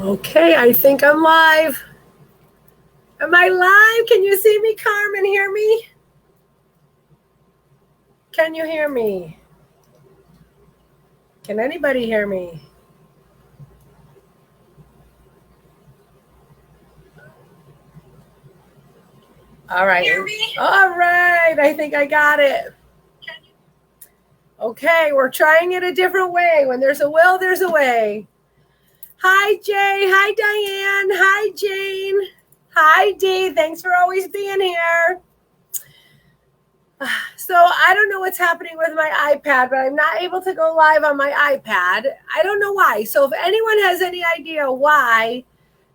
Okay, I think I'm live. Am I live? Can you see me, Carmen? Hear me? Can you hear me? Can anybody hear me? All right. Hear me? All right. I think I got it. Okay, we're trying it a different way. When there's a will, there's a way. Hi, Jay. Hi, Diane. Hi, Jane. Hi, Dee. Thanks for always being here. So I don't know what's happening with my iPad, but I'm not able to go live on my iPad. I don't know why. So if anyone has any idea why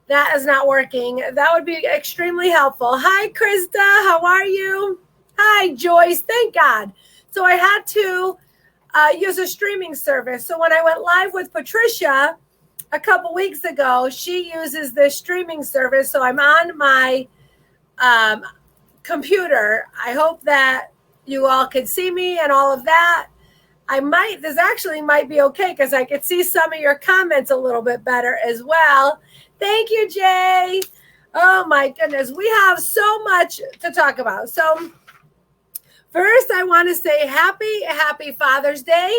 that is not working, that would be extremely helpful. Hi, Krista. How are you? Hi, Joyce. Thank God. So I had to use a streaming service. So when I went live with Patricia a couple weeks ago, she uses this streaming service. So I'm on my computer. I hope that you all can see me and all of that. This actually might be okay because I could see some of your comments a little bit better as well. Thank you, Jay. Oh my goodness. We have so much to talk about. So first I want to say happy Father's Day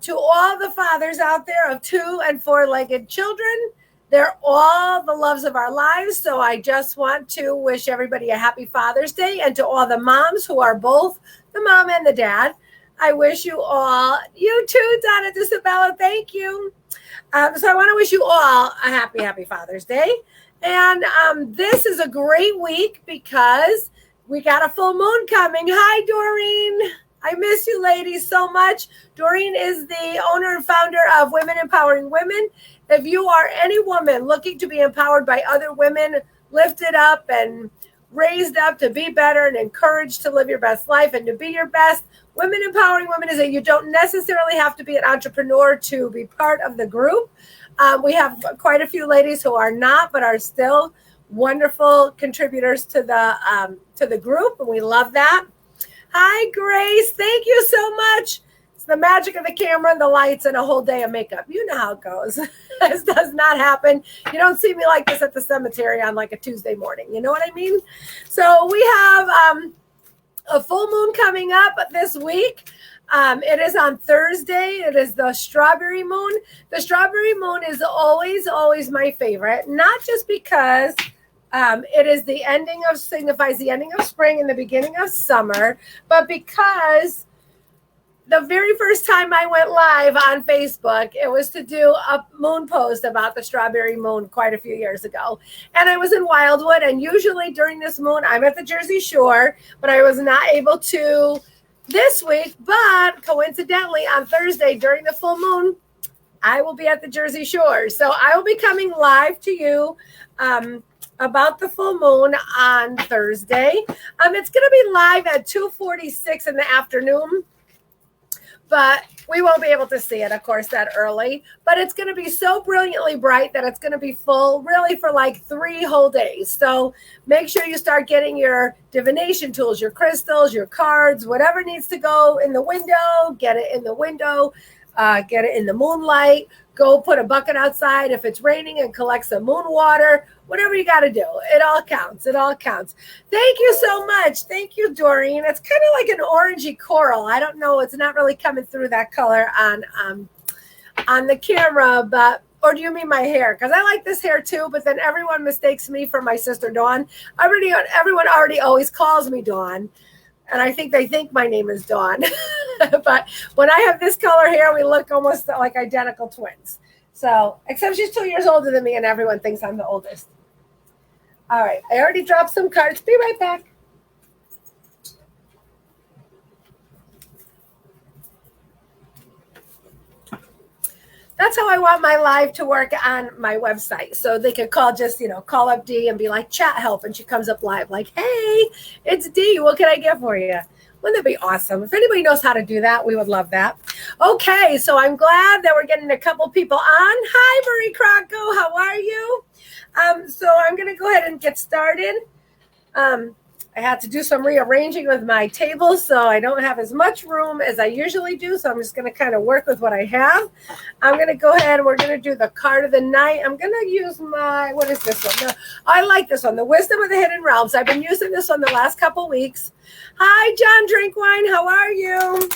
to all the fathers out there of 2 and 4-legged children. They're all the loves of our lives. So I just want to wish everybody a happy Father's Day. And to all the moms who are both the mom and the dad, I wish you all, you too, Donna Disabella, thank you. So I want to wish you all a happy Father's Day. And this is a great week because we got a full moon coming. Hi, Doreen. I miss you ladies so much. Doreen is the owner and founder of Women Empowering Women. If you are any woman looking to be empowered by other women, lifted up and raised up to be better and encouraged to live your best life and to be your best, Women Empowering Women is that you don't necessarily have to be an entrepreneur to be part of the group. We have quite a few ladies who are not, but are still wonderful contributors to the group, and we love that. Hi, Grace. Thank you so much. It's the magic of the camera and the lights and a whole day of makeup. You know how it goes. This does not happen. You don't see me like this at the cemetery on like a Tuesday morning. You know what I mean? So we have a full moon coming up this week. It is on Thursday. It is the strawberry moon. The strawberry moon is always my favorite, not just because it is signifies the ending of spring and the beginning of summer, but because the very first time I went live on Facebook, it was to do a moon post about the strawberry moon quite a few years ago. And I was in Wildwood, and usually during this moon, I'm at the Jersey Shore, but I was not able to this week. But coincidentally, on Thursday during the full moon, I will be at the Jersey Shore. So I will be coming live to you about the full moon on Thursday. It's going to be live at 2:46 in the afternoon. But we won't be able to see it, of course, that early. But it's going to be so brilliantly bright that it's going to be full really for like 3 whole days. So make sure you start getting your divination tools, your crystals, your cards, whatever needs to go in the window, get it in the window, get it in the moonlight. Go put a bucket outside if it's raining and collect some moon water. Whatever you got to do. It all counts. It all counts. Thank you so much. Thank you, Doreen. It's kind of like an orangey coral. I don't know. It's not really coming through that color on the camera, but or do you mean my hair? Because I like this hair too, but then everyone mistakes me for my sister Dawn. Everyone already always calls me Dawn. And I think they think my name is Dawn. But when I have this color hair, we look almost like identical twins. So, except she's 2 years older than me, and everyone thinks I'm the oldest. All right. I already dropped some cards. Be right back. That's how I want my live to work on my website. So they could call up Dee and be like, chat help. And she comes up live like, hey, it's Dee. What can I get for you? Wouldn't that be awesome? If anybody knows how to do that, we would love that. Okay, so I'm glad that we're getting a couple people on. Hi, Marie Crocco. How are you? So I'm going to go ahead and get started. I had to do some rearranging with my table, so I don't have as much room as I usually do. So I'm just going to kind of work with what I have. I'm going to go ahead and we're going to do the card of the night. I'm going to use my, what is this one? I like this one, the Wisdom of the Hidden Realms. I've been using this one the last couple weeks. Hi, John Drinkwine. How are you?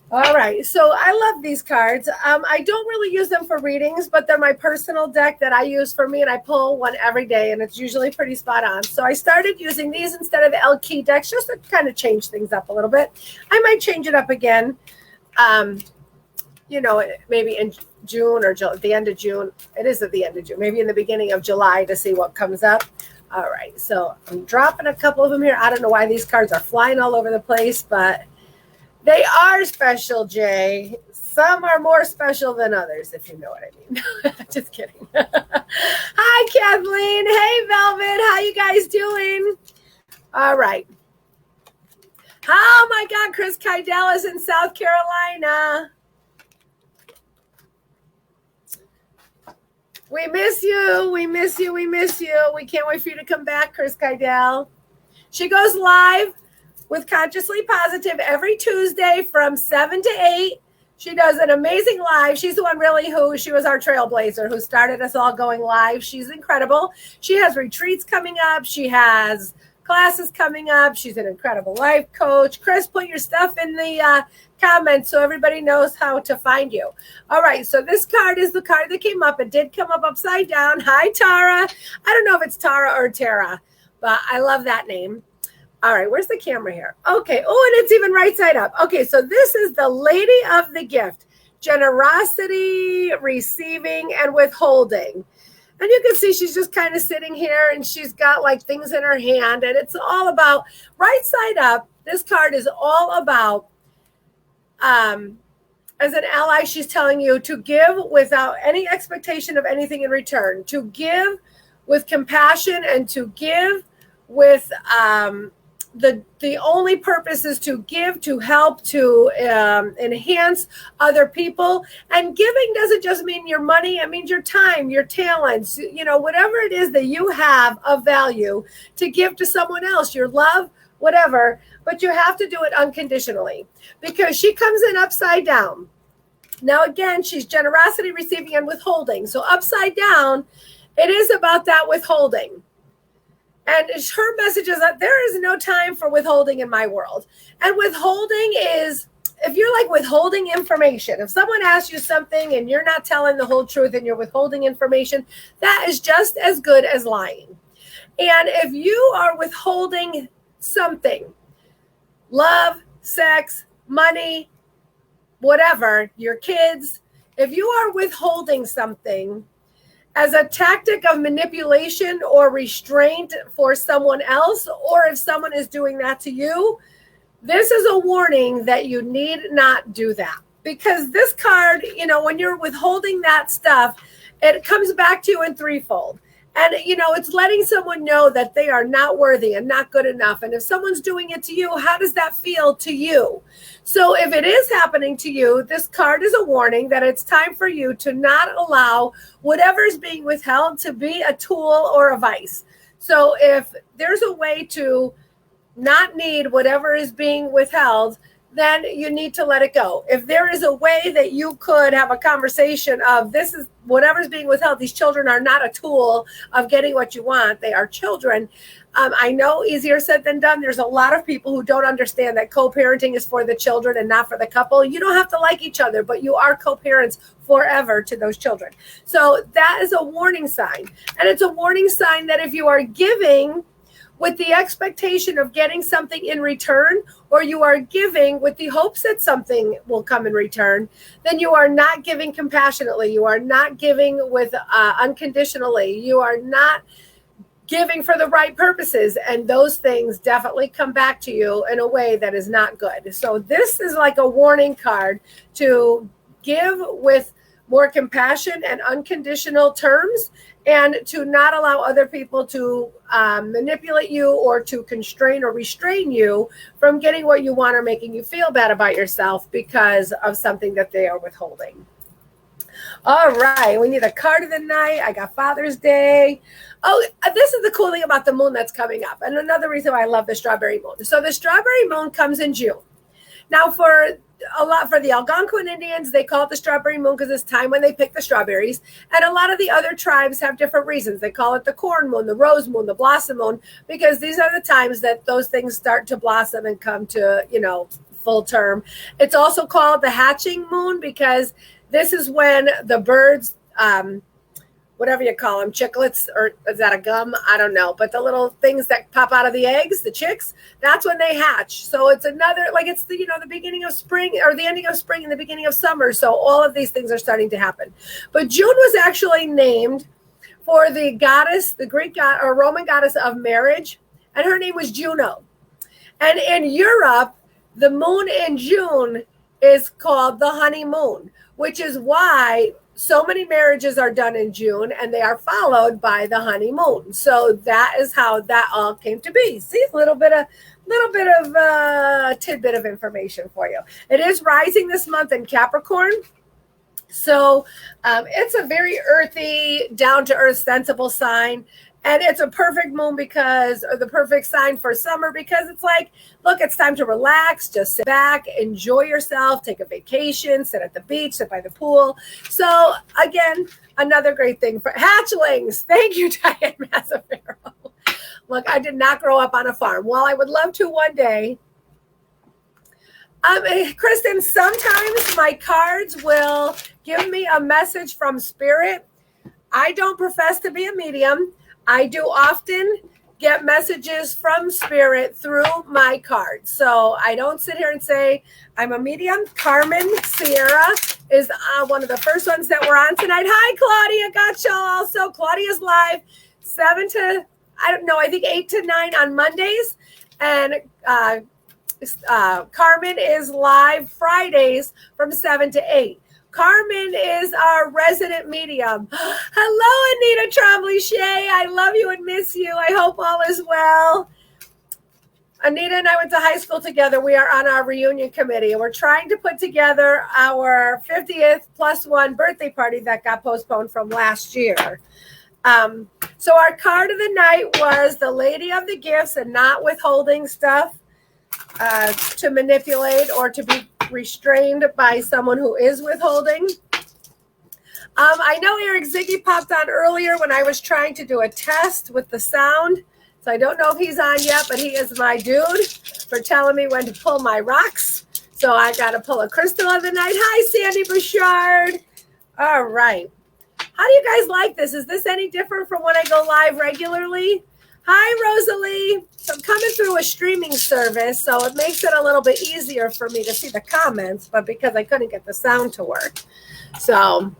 All right, so I love these cards. I don't really use them for readings, but they're my personal deck that I use for me, and I pull one every day, and it's usually pretty spot on. So I started using these instead of the El Key decks just to kind of change things up a little bit. I might change it up again, you know, maybe in June or at the end of June. It is at the end of June, maybe in the beginning of July to see what comes up. All right, so I'm dropping a couple of them here. I don't know why these cards are flying all over the place, but they are special, Jay. Some are more special than others, if you know what I mean. Just kidding. Hi, Kathleen. Hey, Velvet. How you guys doing? All right. Oh, my God. Chris Kydell is in South Carolina. We miss you. We miss you. We miss you. We can't wait for you to come back, Chris Kydell. She goes live with Consciously Positive every Tuesday from 7 to 8. She does an amazing live. She's the one really she was our trailblazer who started us all going live. She's incredible. She has retreats coming up. She has classes coming up. She's an incredible life coach. Chris, put your stuff in the comments so everybody knows how to find you. All right, so this card is the card that came up. It did come up upside down. Hi, Tara. I don't know if it's Tara or Tara, but I love that name. All right, where's the camera here? Okay. Oh, and it's even right side up. Okay, so this is the Lady of the Gift. Generosity, receiving, and withholding. And you can see she's just kind of sitting here and she's got like things in her hand. And it's all about, right side up, this card is all about, as an ally, she's telling you to give without any expectation of anything in return. To give with compassion and to give with the only purpose is to give, to help, to enhance other people. And giving doesn't just mean your money. It means your time, your talents, you know, whatever it is that you have of value to give to someone else, your love, whatever. But you have to do it unconditionally because she comes in upside down. Now, again, she's generosity, receiving, and withholding. So upside down, it is about that withholding. And her message is that there is no time for withholding in my world. And withholding is, if you're like withholding information, if someone asks you something and you're not telling the whole truth and you're withholding information, that is just as good as lying. And if you are withholding something, love, sex, money, whatever, your kids, if you are withholding something as a tactic of manipulation or restraint for someone else, or if someone is doing that to you, this is a warning that you need not do that. Because this card, you know, when you're withholding that stuff, it comes back to you in threefold. And, you know, it's letting someone know that they are not worthy and not good enough. And if someone's doing it to you, how does that feel to you? So if it is happening to you, this card is a warning that it's time for you to not allow whatever is being withheld to be a tool or a vice. So if there's a way to not need whatever is being withheld, then you need to let it go. If there is a way that you could have a conversation of this is whatever's being withheld, these children are not a tool of getting what you want. They are children. I know easier said than done. There's a lot of people who don't understand that co-parenting is for the children and not for the couple. You don't have to like each other, but you are co-parents forever to those children. So that is a warning sign. And it's a warning sign that if you are giving with the expectation of getting something in return, or you are giving with the hopes that something will come in return, then you are not giving compassionately. You are not giving with unconditionally. You are not giving for the right purposes. And those things definitely come back to you in a way that is not good. So this is like a warning card to give with more compassion and unconditional terms, and to not allow other people to manipulate you or to constrain or restrain you from getting what you want or making you feel bad about yourself because of something that they are withholding. All right. We need a card of the night. I got Father's Day. Oh, this is the cool thing about the moon that's coming up. And another reason why I love the strawberry moon. So the strawberry moon comes in June. Now, for the Algonquin Indians, they call it the strawberry moon because it's time when they pick the strawberries. And a lot of the other tribes have different reasons. They call it the corn moon, the rose moon, the blossom moon, because these are the times that those things start to blossom and come to, full term. It's also called the hatching moon because this is when the birds, whatever you call them, chicklets, or is that a gum? I don't know. But the little things that pop out of the eggs, the chicks, that's when they hatch. So it's another, it's the, the beginning of spring or the ending of spring and the beginning of summer. So all of these things are starting to happen. But June was actually named for the goddess, the Greek god or Roman goddess of marriage. And her name was Juno. And in Europe, the moon in June is called the honeymoon, which is why so many marriages are done in June and they are followed by the honeymoon. So that is how that all came to be. See, a little bit of tidbit of information for you. It is rising this month in Capricorn. So it's a very earthy, down-to-earth, sensible sign. And it's a perfect moon or the perfect sign for summer because it's like, look, it's time to relax, just sit back, enjoy yourself, take a vacation, sit at the beach, sit by the pool. So again, another great thing for hatchlings. Thank you, Diane Mazzafero. Look, I did not grow up on a farm. While I would love to one day, Kristen, sometimes my cards will give me a message from spirit. I don't profess to be a medium. I do often get messages from spirit through my cards. So I don't sit here and say I'm a medium. Carmen Sierra is one of the first ones that we're on tonight. Hi, Claudia. Got y'all also. Claudia's live 7 to, I think 8 to 9 on Mondays. And Carmen is live Fridays from 7 to 8. Carmen is our resident medium. Hello, Anita Trombley-Shea. I love you and miss you. I hope all is well. Anita and I went to high school together. We are on our reunion committee. We're trying to put together our 50th +1 birthday party that got postponed from last year. So our card of the night was the Lady of the Gifts and not withholding stuff to manipulate or to be restrained by someone who is withholding. I know Eric Ziggy popped on earlier when I was trying to do a test with the sound. So I don't know if he's on yet, but he is my dude for telling me when to pull my rocks. So I got to pull a crystal of the night. Hi, Sandy Bouchard. All right. How do you guys like this? Is this any different from when I go live regularly? Hi, Rosalie. So I'm coming through a streaming service, so it makes it a little bit easier for me to see the comments, but because I couldn't get the sound to work. So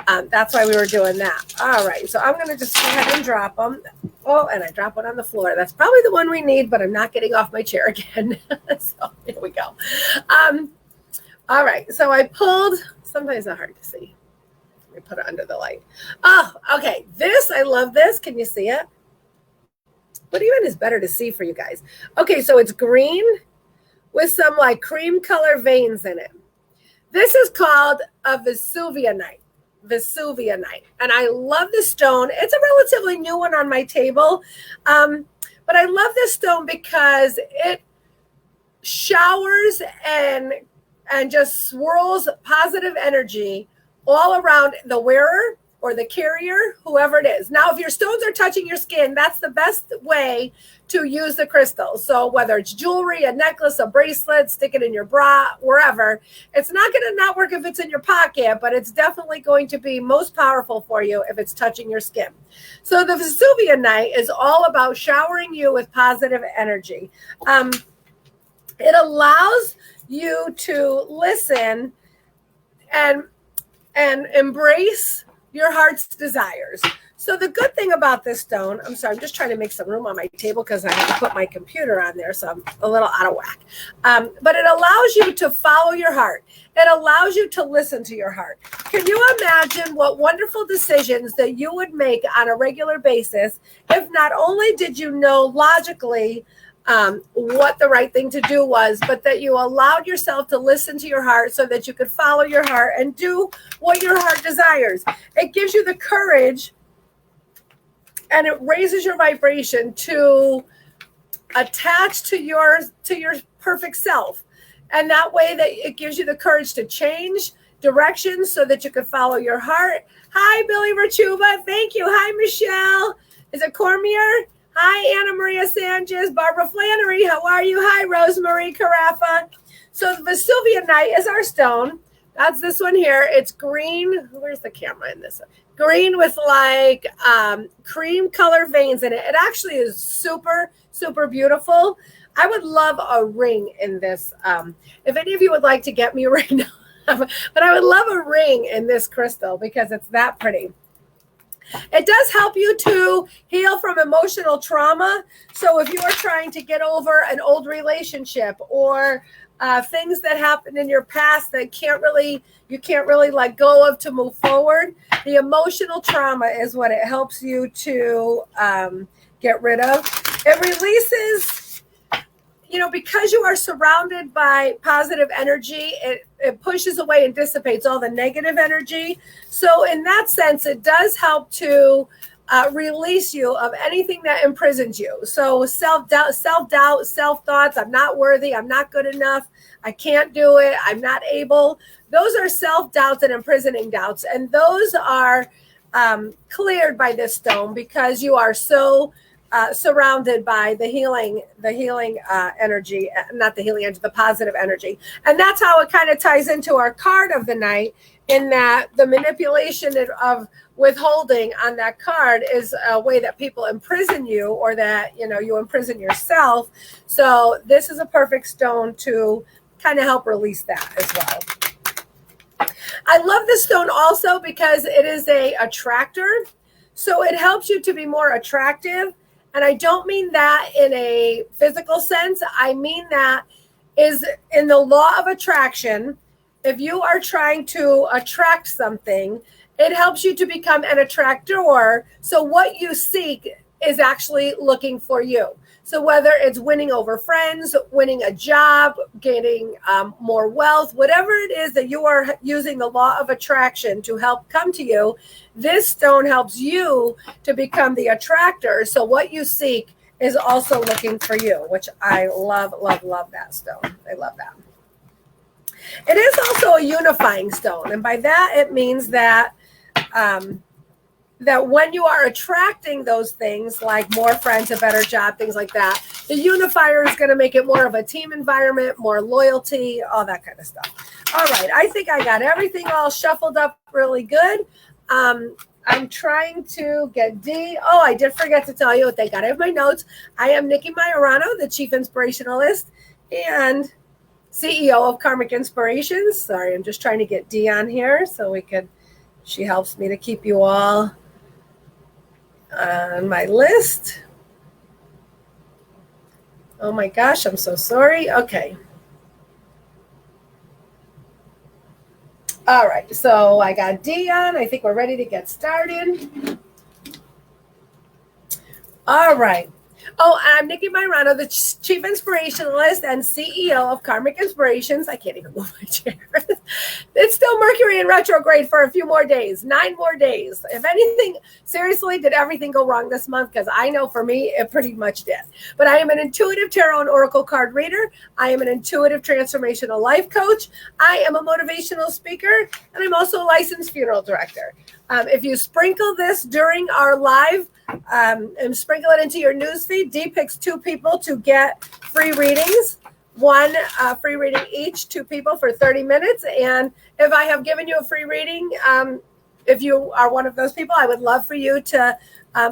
that's why we were doing that. All right, so I'm going to just go ahead and drop them. Oh, and I drop one on the floor. That's probably the one we need, but I'm not getting off my chair again. So here we go. All right, so I pulled, sometimes it's hard to see. Let me put it under the light. Oh, okay. I love this. Can you see it? But even is better to see for you guys. Okay, so it's green with some like cream color veins in it. This is called a Vesuvianite. And I love this stone. It's a relatively new one on my table. But I love this stone because it showers and just swirls positive energy all around the wearer or the carrier, whoever it is. Now, if your stones are touching your skin, that's the best way to use the crystals. So whether it's jewelry, a necklace, a bracelet, stick it in your bra, wherever, it's not going to not work if it's in your pocket, but it's definitely going to be most powerful for you if it's touching your skin. So the Vesuvianite is all about showering you with positive energy. It allows you to listen and embrace your heart's desires. So the good thing about this stone, I'm sorry, I'm just trying to make some room on my table because I have to put my computer on there, so I'm a little out of whack. But it allows you to follow your heart. It allows you to listen to your heart. Can you imagine what wonderful decisions that you would make on a regular basis if not only did you know logically what the right thing to do was, but that you allowed yourself to listen to your heart so that you could follow your heart and do what your heart desires. It gives you the courage and it raises your vibration to attach to your perfect self. And that way that it gives you the courage to change directions so that you can follow your heart. Hi, Billy Rachuba. Thank you. Hi, Michelle. Is it Cormier? Hi, Anna Maria Sanchez. Barbara Flannery. How are you? Hi, Rosemary Carafa. So the Vesuvianite is our stone. That's this one here. It's green. Where's the camera in this? Green with like cream color veins in it. It actually is super, super beautiful. I would love a ring in this. If any of you would like to get me a ring, but I would love a ring in this crystal because it's that pretty. It does help you to heal from emotional trauma. So if you are trying to get over an old relationship or things that happened in your past that you can't really let go of to move forward, the emotional trauma is what it helps you to get rid of. It releases, because you are surrounded by positive energy, it pushes away and dissipates all the negative energy. So in that sense, it does help to release you of anything that imprisons you. So self-doubt, self-thoughts, I'm not worthy, I'm not good enough, I can't do it, I'm not able. Those are self-doubts and imprisoning doubts. And those are cleared by this stone because you are so surrounded by the healing energy, not the healing energy, the positive energy. And that's how it kind of ties into our card of the night, in that the manipulation of withholding on that card is a way that people imprison you, or that, you imprison yourself. So this is a perfect stone to kind of help release that as well. I love this stone also because it is a attractor. So it helps you to be more attractive. And I don't mean that in a physical sense. I mean that is in the law of attraction. If you are trying to attract something, it helps you to become an attractor. So what you seek is actually looking for you. So whether it's winning over friends, winning a job, gaining more wealth, whatever it is that you are using the law of attraction to help come to you, this stone helps you to become the attractor. So what you seek is also looking for you, which I love, love, love that stone. I love that. It is also a unifying stone. And by that, it means that that when you are attracting those things like more friends, a better job, things like that, the unifier is going to make it more of a team environment, more loyalty, all that kind of stuff. All right. I think I got everything all shuffled up really good. I'm trying to get D. Oh, I did forget to tell you. Thank God I have my notes. I am Nicki Majorano, the Chief Inspirationalist and CEO of Karmic Inspirations. Sorry, I'm just trying to get D on here so she helps me to keep you all on my list. Oh my gosh, I'm so sorry. Okay. All right, so I got D on. I think we're ready to get started. All right. Oh, I'm Nicki Majorano, the Chief Inspirationalist and CEO of Karmic Inspirations. I can't even move my chair. It's still Mercury in retrograde for a few more days, 9 more days. If anything, seriously, did everything go wrong this month? Because I know for me, it pretty much did. But I am an intuitive tarot and oracle card reader. I am an intuitive transformational life coach. I am a motivational speaker, and I'm also a licensed funeral director. If you sprinkle this during our live, and sprinkle it into your newsfeed, D picks 2 people to get free readings. 1 free reading each, 2 people for 30 minutes. And if I have given you a free reading, if you are one of those people, I would love for you to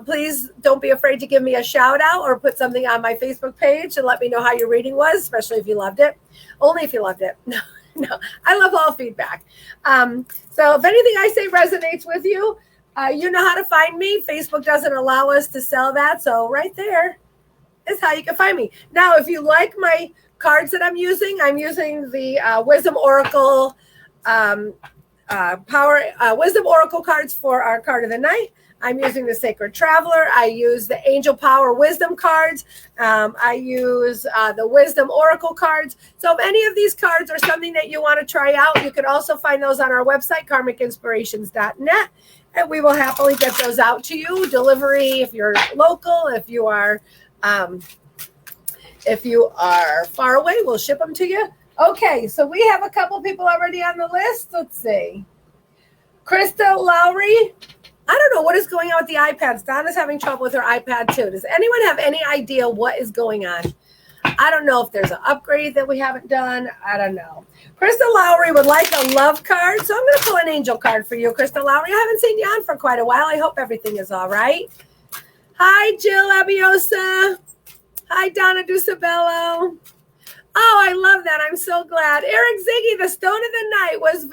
please don't be afraid to give me a shout out or put something on my Facebook page and let me know how your reading was, especially if you loved it. Only if you loved it. No, I love all feedback. So if anything I say resonates with you, you know how to find me. Facebook doesn't allow us to sell that. So right there is how you can find me. Now, if you like my cards that I'm using the Wisdom Oracle Wisdom Oracle cards for our card of the night. I'm using the Sacred Traveler. I use the Angel Power Wisdom cards. I use the Wisdom Oracle cards. So if any of these cards are something that you want to try out, you can also find those on our website, karmicinspirations.net. And we will happily get those out to you. Delivery, if you're local, if you are far away, we'll ship them to you. Okay, so we have a couple people already on the list. Let's see. Krista Lowry. I don't know what is going on with the iPads. Donna's having trouble with her iPad too. Does anyone have any idea what is going on? I don't know if there's an upgrade that we haven't done. I don't know. Krista Lowry would like a love card. So I'm going to pull an angel card for you, Krista Lowry. I haven't seen you on for quite a while. I hope everything is all right. Hi, Jill Abiosa. Hi, Donna Dusabello. Oh, I love that. I'm so glad. Eric Ziggy, the stone of the night was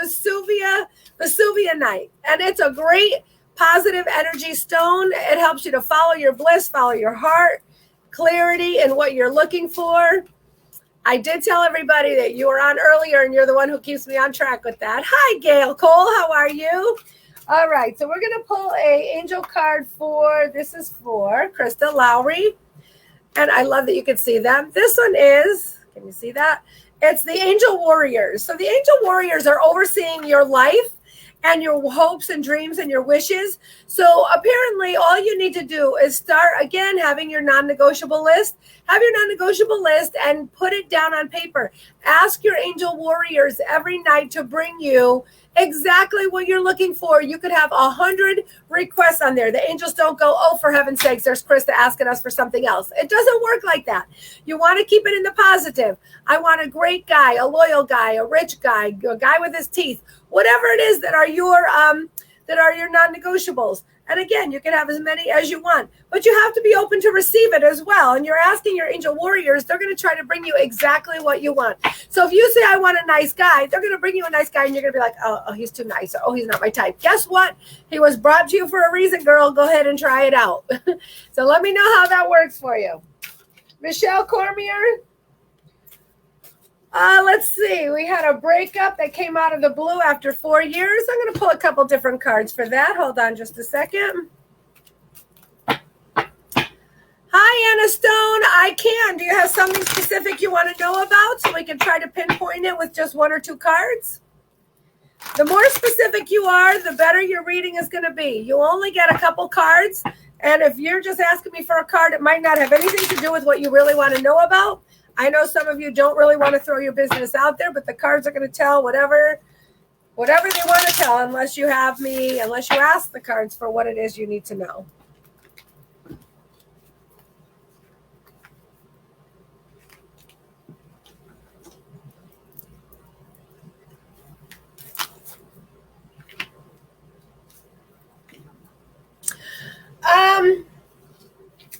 Vesuvia night. And it's a great positive energy stone. It helps you to follow your bliss, follow your heart, clarity and what you're looking for. I did tell everybody that you were on earlier and you're the one who keeps me on track with that. Hi, Gail Cole. How are you? All right. So we're going to pull a angel card this is for Krista Lowry. And I love that you can see them. This one is, can you see that? It's the Angel Warriors. So the Angel Warriors are overseeing your life and your hopes and dreams and your wishes. So apparently all you need to do is start again having your non-negotiable list. Have your non-negotiable list and put it down on paper. Ask your angel warriors every night to bring you exactly what you're looking for. You could have 100 requests on there. The angels don't go, oh, for heaven's sakes, there's Krista asking us for something else. It doesn't work like that. You want to keep it in the positive. I want a great guy, a loyal guy, a rich guy, a guy with his teeth, whatever it is that are your non-negotiables. And again, you can have as many as you want, but you have to be open to receive it as well. And you're asking your angel warriors, they're going to try to bring you exactly what you want. So if you say, I want a nice guy, they're going to bring you a nice guy and you're going to be like, oh, he's too nice. Or, oh, he's not my type. Guess what? He was brought to you for a reason, girl. Go ahead and try it out. So let me know how that works for you. Michelle Cormier. Let's see. We had a breakup that came out of the blue after 4 years. I'm going to pull a couple different cards for that. Hold on just a second. Hi, Anna Stone. I can. Do you have something specific you want to know about so we can try to pinpoint it with just 1 or 2 cards? The more specific you are, the better your reading is going to be. You only get a couple cards. And if you're just asking me for a card, it might not have anything to do with what you really want to know about. I know some of you don't really want to throw your business out there, but the cards are going to tell whatever they want to tell, unless you ask the cards for what it is you need to know.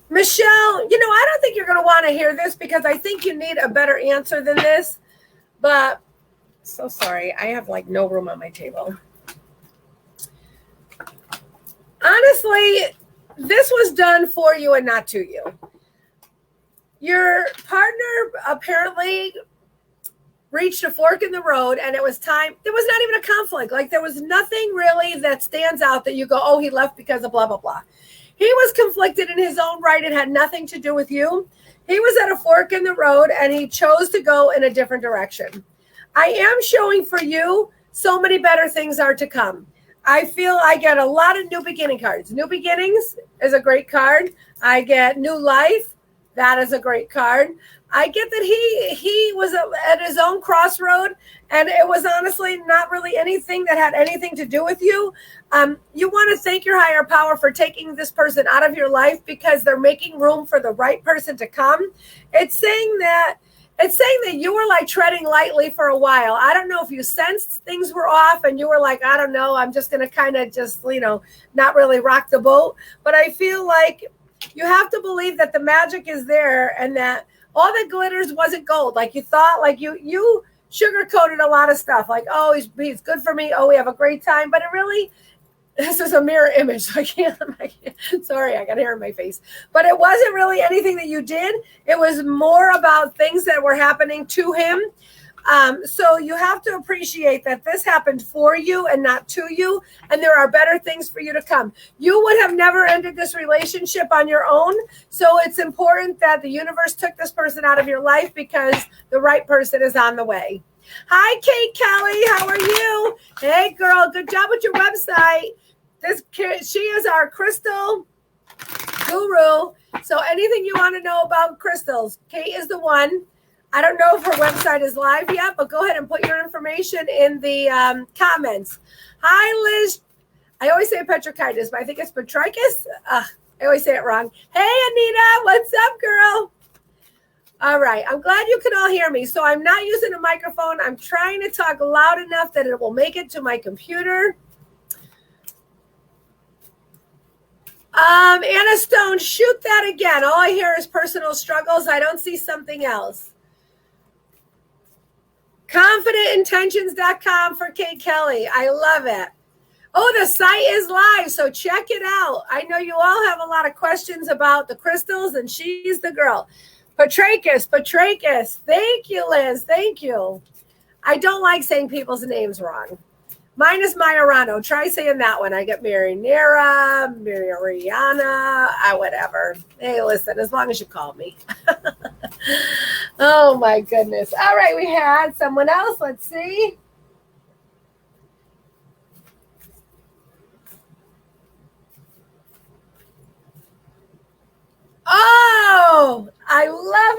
Michelle, I don't think you're going to want to hear this because I think you need a better answer than this. But so sorry, I have like no room on my table. Honestly, this was done for you and not to you. Your partner apparently reached a fork in the road and it was time. There was not even a conflict. Like there was nothing really that stands out that you go, oh, he left because of blah, blah, blah. He was conflicted in his own right. It had nothing to do with you. He was at a fork in the road and he chose to go in a different direction. I am showing for you so many better things are to come. I feel I get a lot of new beginning cards. New beginnings is a great card. I get new life. That is a great card. I get that he was at his own crossroad, and it was honestly not really anything that had anything to do with you. You want to thank your higher power for taking this person out of your life because they're making room for the right person to come. It's saying that you were like treading lightly for a while. I don't know if you sensed things were off and you were like, I don't know, I'm just going to kind of just, not really rock the boat. But I feel like you have to believe that the magic is there and that all that glitters wasn't gold. Like you thought, like you sugar-coated a lot of stuff. Like, oh, he's good for me. Oh, we have a great time. But it really, this is a mirror image. So I can't, sorry, I got hair in my face. But it wasn't really anything that you did. It was more about things that were happening to him. So you have to appreciate that this happened for you and not to you, and there are better things for you to come. You would have never ended this relationship on your own, so it's important that the universe took this person out of your life because the right person is on the way. Hi, Kate Kelly. How are you? Hey, girl. Good job with your website. She is our crystal guru. So anything you want to know about crystals, Kate is the one. I don't know if her website is live yet, but go ahead and put your information in the comments. Hi, Liz. I always say Petrichitis, but I think it's Petrichus. I always say it wrong. Hey, Anita. What's up, girl? All right. I'm glad you can all hear me. So I'm not using a microphone. I'm trying to talk loud enough that it will make it to my computer. Anna Stone, shoot that again. All I hear is personal struggles. I don't see something else. ConfidentIntentions.com for Kate Kelly. I love it. Oh, the site is live, so check it out. I know you all have a lot of questions about the crystals, and she's the girl. Petrachus. Thank you, Liz. Thank you. I don't like saying people's names wrong. Mine is Majorano. Try saying that one. I get Marinara, Mariana, whatever. Hey, listen, as long as you call me. Oh, my goodness. All right, we had someone else. Let's see. Oh, I love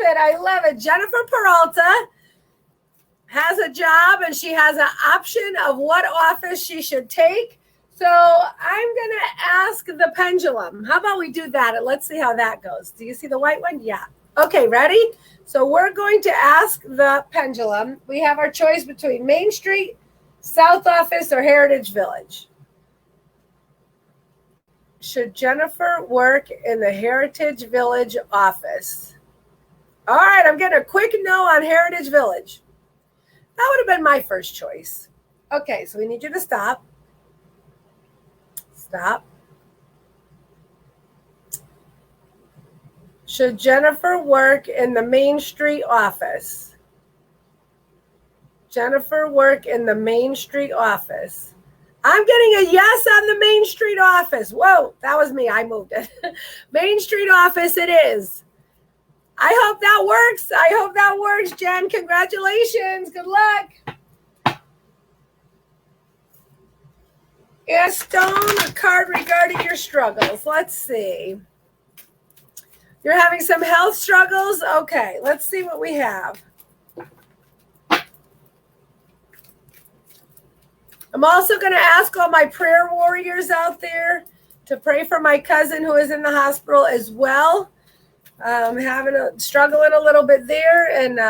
it. Jennifer Peralta has a job and she has an option of what office she should take. So I'm going to ask the pendulum. How about we do that? And let's see how that goes. Do you see the white one? Yeah. Okay, ready? So we're going to ask the pendulum. We have our choice between Main Street, South Office, or Heritage Village. Should Jennifer work in the Heritage Village office? All right, I'm getting a quick no on Heritage Village. That would have been my first choice. Okay, so we need you to stop. Stop. Should Jennifer work in the Main Street office? Jennifer work in the Main Street office. I'm getting a yes on the Main Street office. Whoa, that was me. I moved it. Main Street office it is. I hope that works. Jen. Congratulations. Good luck. Yeah, Stone, a card regarding your struggles. Let's see. You're having some health struggles? Okay, let's see what we have. I'm also going to ask all my prayer warriors out there to pray for my cousin who is in the hospital as well. Struggling a little bit there, and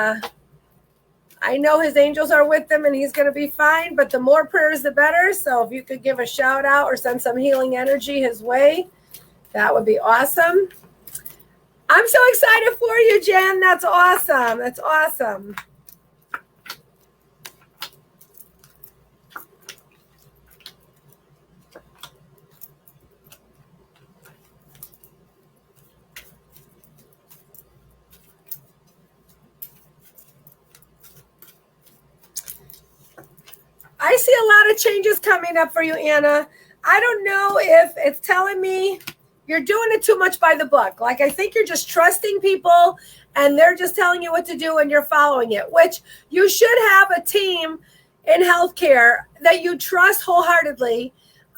I know his angels are with him and he's going to be fine, but the more prayers the better. So if you could give a shout out or send some healing energy his way, that would be awesome. I'm so excited for you, Jen. That's awesome. I see a lot of changes coming up for you, Anna. I don't know if it's telling me you're doing it too much by the book. Like, I think you're just trusting people and they're just telling you what to do and you're following it, which you should have a team in healthcare that you trust wholeheartedly.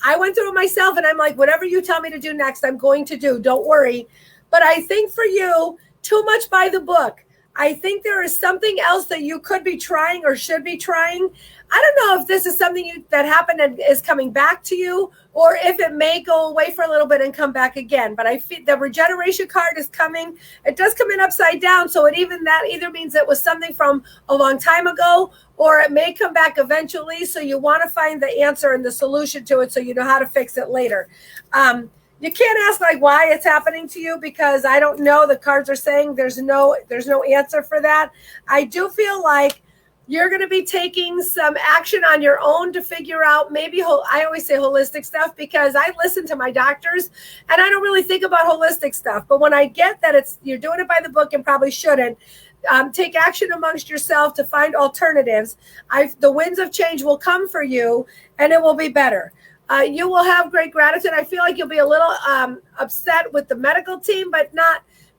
I went through it myself and I'm like, whatever you tell me to do next, I'm going to do. Don't worry. But I think for you, too much by the book. I think there is something else that you could be trying or should be trying. I don't know if this is something that happened and is coming back to you, or if it may go away for a little bit and come back again. But I feel the regeneration card is coming. It does come in upside down. So that either means it was something from a long time ago, or it may come back eventually. So you want to find the answer and the solution to it so you know how to fix it later. You can't ask like why it's happening to you, because I don't know. The cards are saying there's no answer for that. I do feel like you're going to be taking some action on your own to figure out maybe, I always say holistic stuff because I listen to my doctors and I don't really think about holistic stuff. But when I get that you're doing it by the book and probably shouldn't, Take action amongst yourself to find alternatives. The winds of change will come for you, and it will be better. You will have great gratitude. I feel like you'll be a little upset with the medical team, but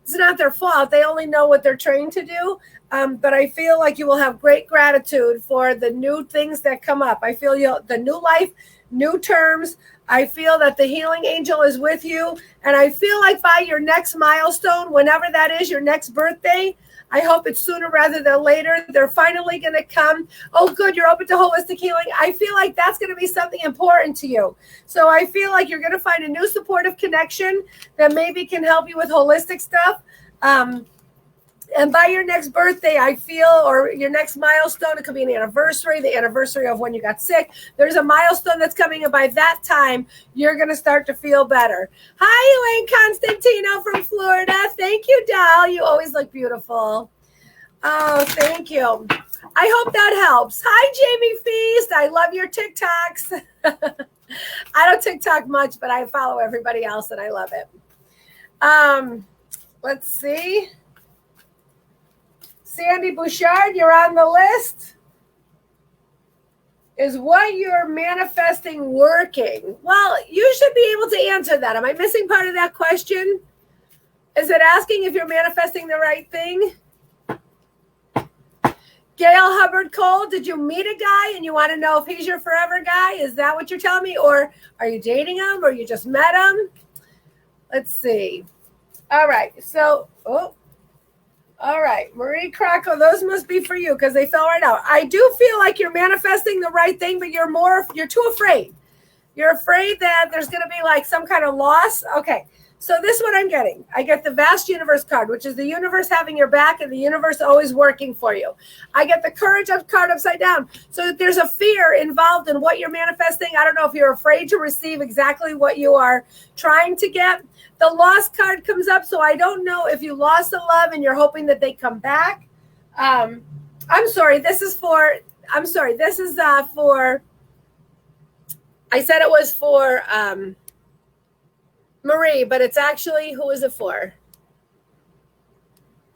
it's not their fault. They only know what they're trained to do. But I feel like you will have great gratitude for the new things that come up. I feel the new life, new terms. I feel that the healing angel is with you. And I feel like by your next milestone, whenever that is, your next birthday, I hope it's sooner rather than later, they're finally going to come. Oh, good, you're open to holistic healing. I feel like that's going to be something important to you. So I feel like you're going to find a new supportive connection that maybe can help you with holistic stuff. And by your next birthday, I feel, or your next milestone, it could be an anniversary, the anniversary of when you got sick. There's a milestone that's coming, and by that time, you're going to start to feel better. Hi, Elaine Constantino from Florida. Thank you, doll. You always look beautiful. Oh, thank you. I hope that helps. Hi, Jamie Feast. I love your TikToks. I don't TikTok much, but I follow everybody else, and I love it. Let's see. Sandy Bouchard, you're on the list. Is what you're manifesting working? Well, you should be able to answer that. Am I missing part of that question? Is it asking if you're manifesting the right thing? Gail Hubbard Cole, did you meet a guy and you want to know if he's your forever guy? Is that what you're telling me? Or are you dating him or you just met him? Let's see. All right. So, all right, Marie Krakow, those must be for you because they fell right out. I do feel like you're manifesting the right thing, but you're too afraid. You're afraid that there's going to be like some kind of loss. Okay, so this is what I'm getting. I get the vast universe card, which is the universe having your back and the universe always working for you. I get the courage card upside down. So there's a fear involved in what you're manifesting. I don't know if you're afraid to receive exactly what you are trying to get. The lost card comes up, so I don't know if you lost a love and you're hoping that they come back. I'm sorry. This is for. I said it was for Marie, but it's actually, who is it for?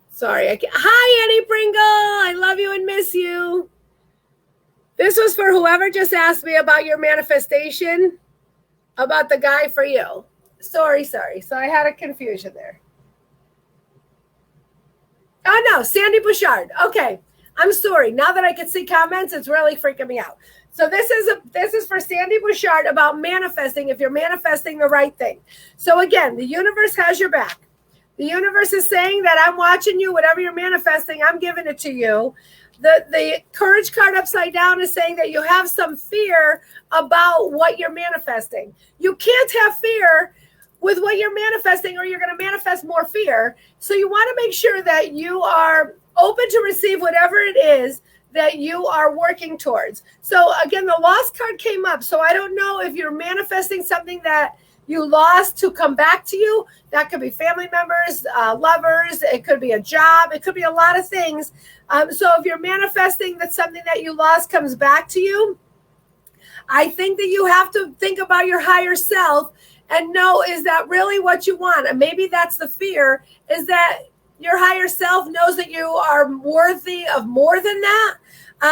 Sorry. Hi, Annie Pringle. I love you and miss you. This was for whoever just asked me about your manifestation, about the guy for you. Sorry. So I had a confusion there. Oh, no, Sandy Bouchard. Okay. I'm sorry. Now that I can see comments, it's really freaking me out. So this is for Sandy Bouchard about manifesting, if you're manifesting the right thing. So again, the universe has your back. The universe is saying that I'm watching you. Whatever you're manifesting, I'm giving it to you. The courage card upside down is saying that you have some fear about what you're manifesting. You can't have fear with what you're manifesting or you're going to manifest more fear. So you want to make sure that you are open to receive whatever it is that you are working towards. So again, the lost card came up. So I don't know if you're manifesting something that you lost to come back to you. That could be family members, lovers. It could be a job. It could be a lot of things. So if you're manifesting that something that you lost comes back to you, I think that you have to think about your higher self and know, is that really what you want? And maybe that's the fear, is that your higher self knows that you are worthy of more than that,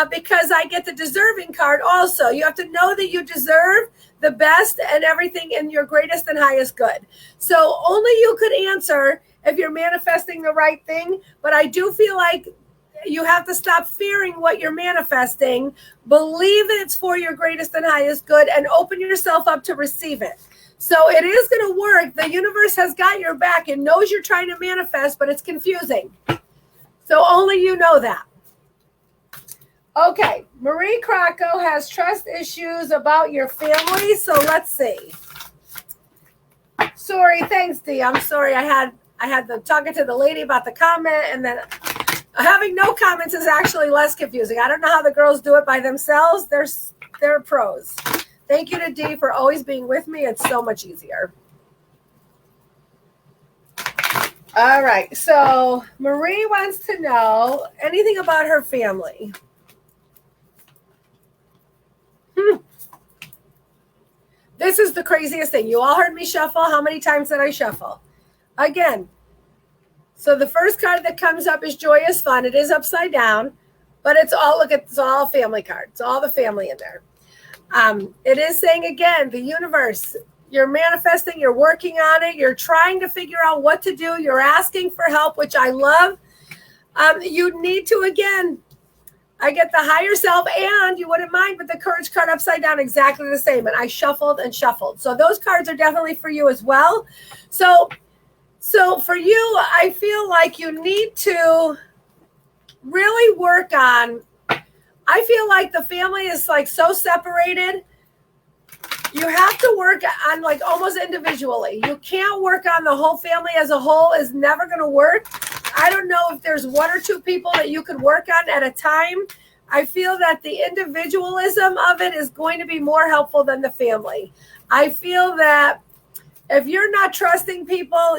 because I get the deserving card also. You have to know that you deserve the best and everything in your greatest and highest good. So only you could answer if you're manifesting the right thing. But I do feel like you have to stop fearing what you're manifesting, believe that it's for your greatest and highest good, and open yourself up to receive it. So it is going to work. The universe has got your back and knows you're trying to manifest, but it's confusing. So only you know that. Okay. Marie Krakow has trust issues about your family. So let's see. Sorry. Thanks, Dee. I'm sorry. I had the talking to the lady about the comment, and then having no comments is actually less confusing. I don't know how the girls do it by themselves. They're pros. Thank you to Dee for always being with me. It's so much easier. All right. So Marie wants to know anything about her family. This is the craziest thing. You all heard me shuffle. How many times did I shuffle? Again, So the first card that comes up is Joyous Fun. It is upside down, but it's all, look, it's all family cards. It's all the family in there. It is saying, again, the universe, you're manifesting, you're working on it, you're trying to figure out what to do, you're asking for help, which I love. You need to, again, I get the higher self, and you wouldn't mind, but the courage card upside down, exactly the same. And I shuffled and shuffled. So those cards are definitely for you as well. So for you, I feel like you need to really work on, I feel like the family is like so separated. You have to work on like almost individually. You can't work on the whole family as a whole. Is never going to work. I don't know if there's one or two people that you could work on at a time. I feel that the individualism of it is going to be more helpful than the family. I feel that if you're not trusting people,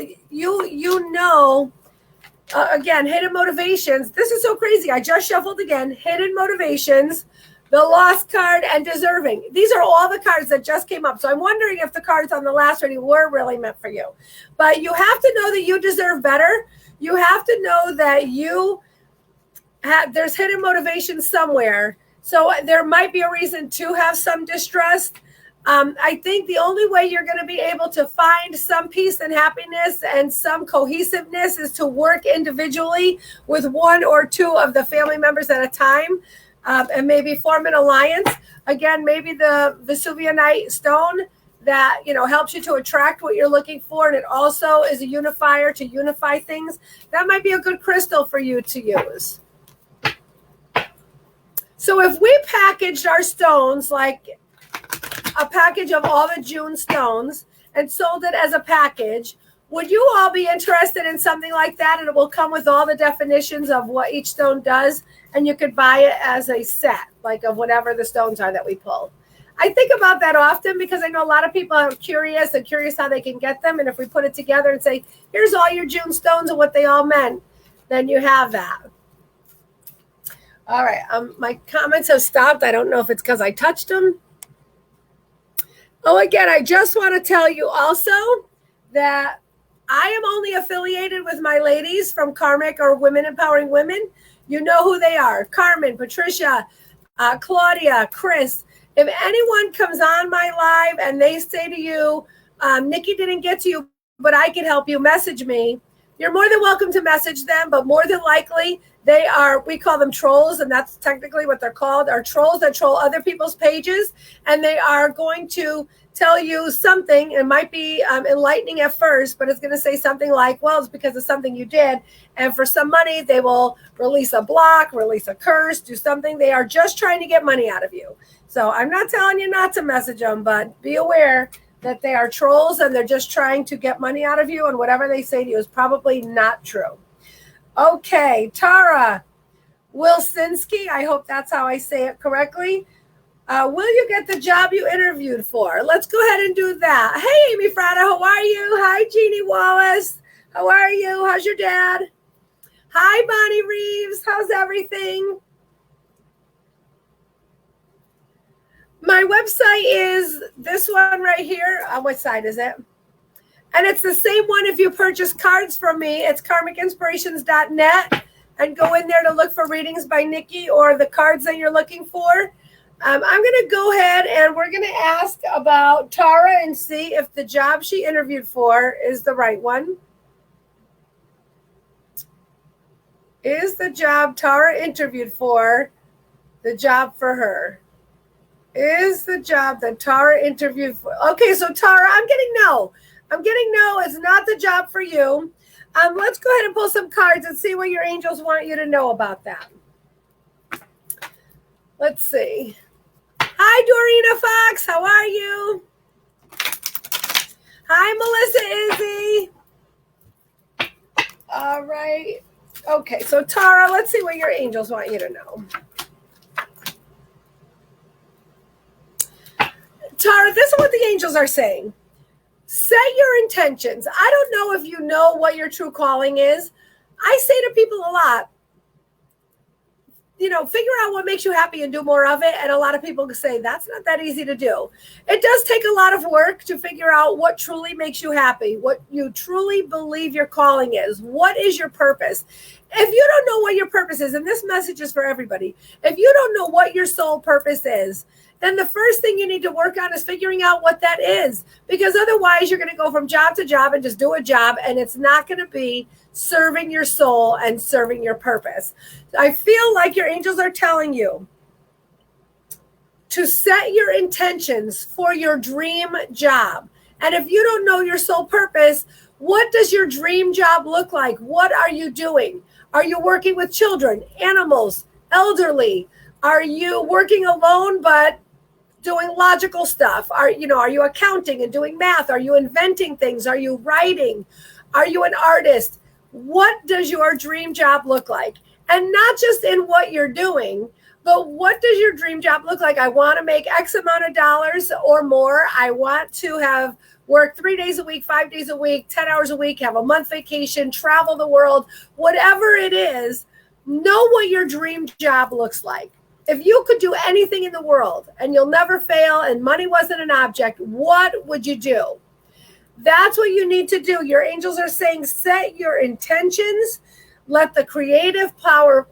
again, hidden motivations. This is so crazy. I just shuffled again. Hidden motivations, the lost card, and deserving. These are all the cards that just came up. So I'm wondering if the cards on the last reading were really meant for you. But you have to know that you deserve better. You have to know that there's hidden motivation somewhere. So there might be a reason to have some distrust. I think the only way you're going to be able to find some peace and happiness and some cohesiveness is to work individually with one or two of the family members at a time, and maybe form an alliance. Again, maybe the Vesuvianite stone that helps you to attract what you're looking for, and it also is a unifier to unify things. That might be a good crystal for you to use. So if we packaged our stones like a package of all the June stones and sold it as a package, would you all be interested in something like that? And it will come with all the definitions of what each stone does, and you could buy it as a set, like of whatever the stones are that we pull. I think about that often because I know a lot of people are curious how they can get them. And if we put it together and say, here's all your June stones and what they all meant, then you have that. All right. My comments have stopped. I don't know if it's because I touched them. Oh, again, I just want to tell you also that I am only affiliated with my ladies from Karmic or Women Empowering Women. You know who they are. Carmen, Patricia, Claudia, Chris. If anyone comes on my live and they say to you, Nicki didn't get to you, but I can help you, message me. You're more than welcome to message them, but more than likely they are, we call them trolls, and that's technically what they're called, are trolls that troll other people's pages, and they are going to tell you something. It might be enlightening at first, but it's going to say something like, well, it's because of something you did, and for some money, they will release a block, release a curse, do something. They are just trying to get money out of you. So I'm not telling you not to message them, but be aware that they are trolls and they're just trying to get money out of you, and whatever they say to you is probably not true. Okay, Tara Wilsinski, I hope that's how I say it correctly. Will you get the job you interviewed for? Let's go ahead and do that. Hey, Amy Frada, how are you? Hi, Jeannie Wallace. How are you? How's your dad? Hi, Bonnie Reeves. How's everything? My website is this one right here. What side is it? And it's the same one if you purchase cards from me. It's karmicinspirations.net, and go in there to look for readings by Nicki or the cards that you're looking for. I'm going to go ahead and we're going to ask about Tara and see if the job she interviewed for is the right one. Is the job Tara interviewed for the job for her? Is the job that Tara interviewed for? Okay, so Tara, I'm getting no. I'm getting no. It's not the job for you. Let's go ahead and pull some cards and see what your angels want you to know about that. Let's see. Hi, Dorina Fox. How are you? Hi, Melissa Izzy. All right. Okay, so Tara, let's see what your angels want you to know. Tara, this is what the angels are saying. Set your intentions. I don't know if you know what your true calling is. I say to people a lot, figure out what makes you happy and do more of it. And a lot of people say that's not that easy to do. It does take a lot of work to figure out what truly makes you happy, what you truly believe your calling is. What is your purpose? If you don't know what your purpose is, and this message is for everybody, if you don't know what your soul purpose is, then the first thing you need to work on is figuring out what that is. Because otherwise you're going to go from job to job and just do a job, and it's not going to be serving your soul and serving your purpose. I feel like your angels are telling you to set your intentions for your dream job. And if you don't know your soul purpose, what does your dream job look like? What are you doing? Are you working with children, animals, elderly? Are you working alone but doing logical stuff? Are you accounting and doing math? Are you inventing things? Are you writing? Are you an artist? What does your dream job look like? And not just in what you're doing, but what does your dream job look like? I want to make X amount of dollars or more. I want to have work 3 days a week, 5 days a week, 10 hours a week, have a month vacation, travel the world, whatever it is. Know what your dream job looks like. If you could do anything in the world and you'll never fail and money wasn't an object, what would you do? That's what you need to do. Your angels are saying, set your intentions, let the creative power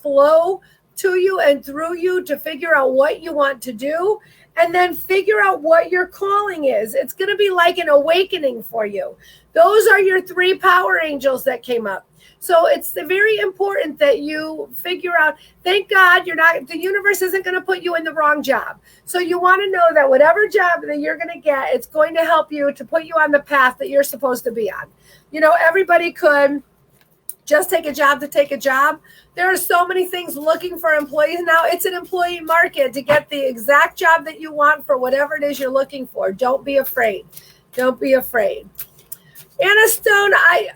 flow to you and through you to figure out what you want to do, and then figure out what your calling is. It's going to be like an awakening for you. Those are your 3 power angels that came up. So it's very important that you figure out, thank God the universe isn't going to put you in the wrong job. So you want to know that whatever job that you're going to get, it's going to help you to put you on the path that you're supposed to be on. Everybody could just take a job to take a job. There are so many things looking for employees now. It's an employee market to get the exact job that you want for whatever it is you're looking for. Don't be afraid. Don't be afraid. Anna Stone,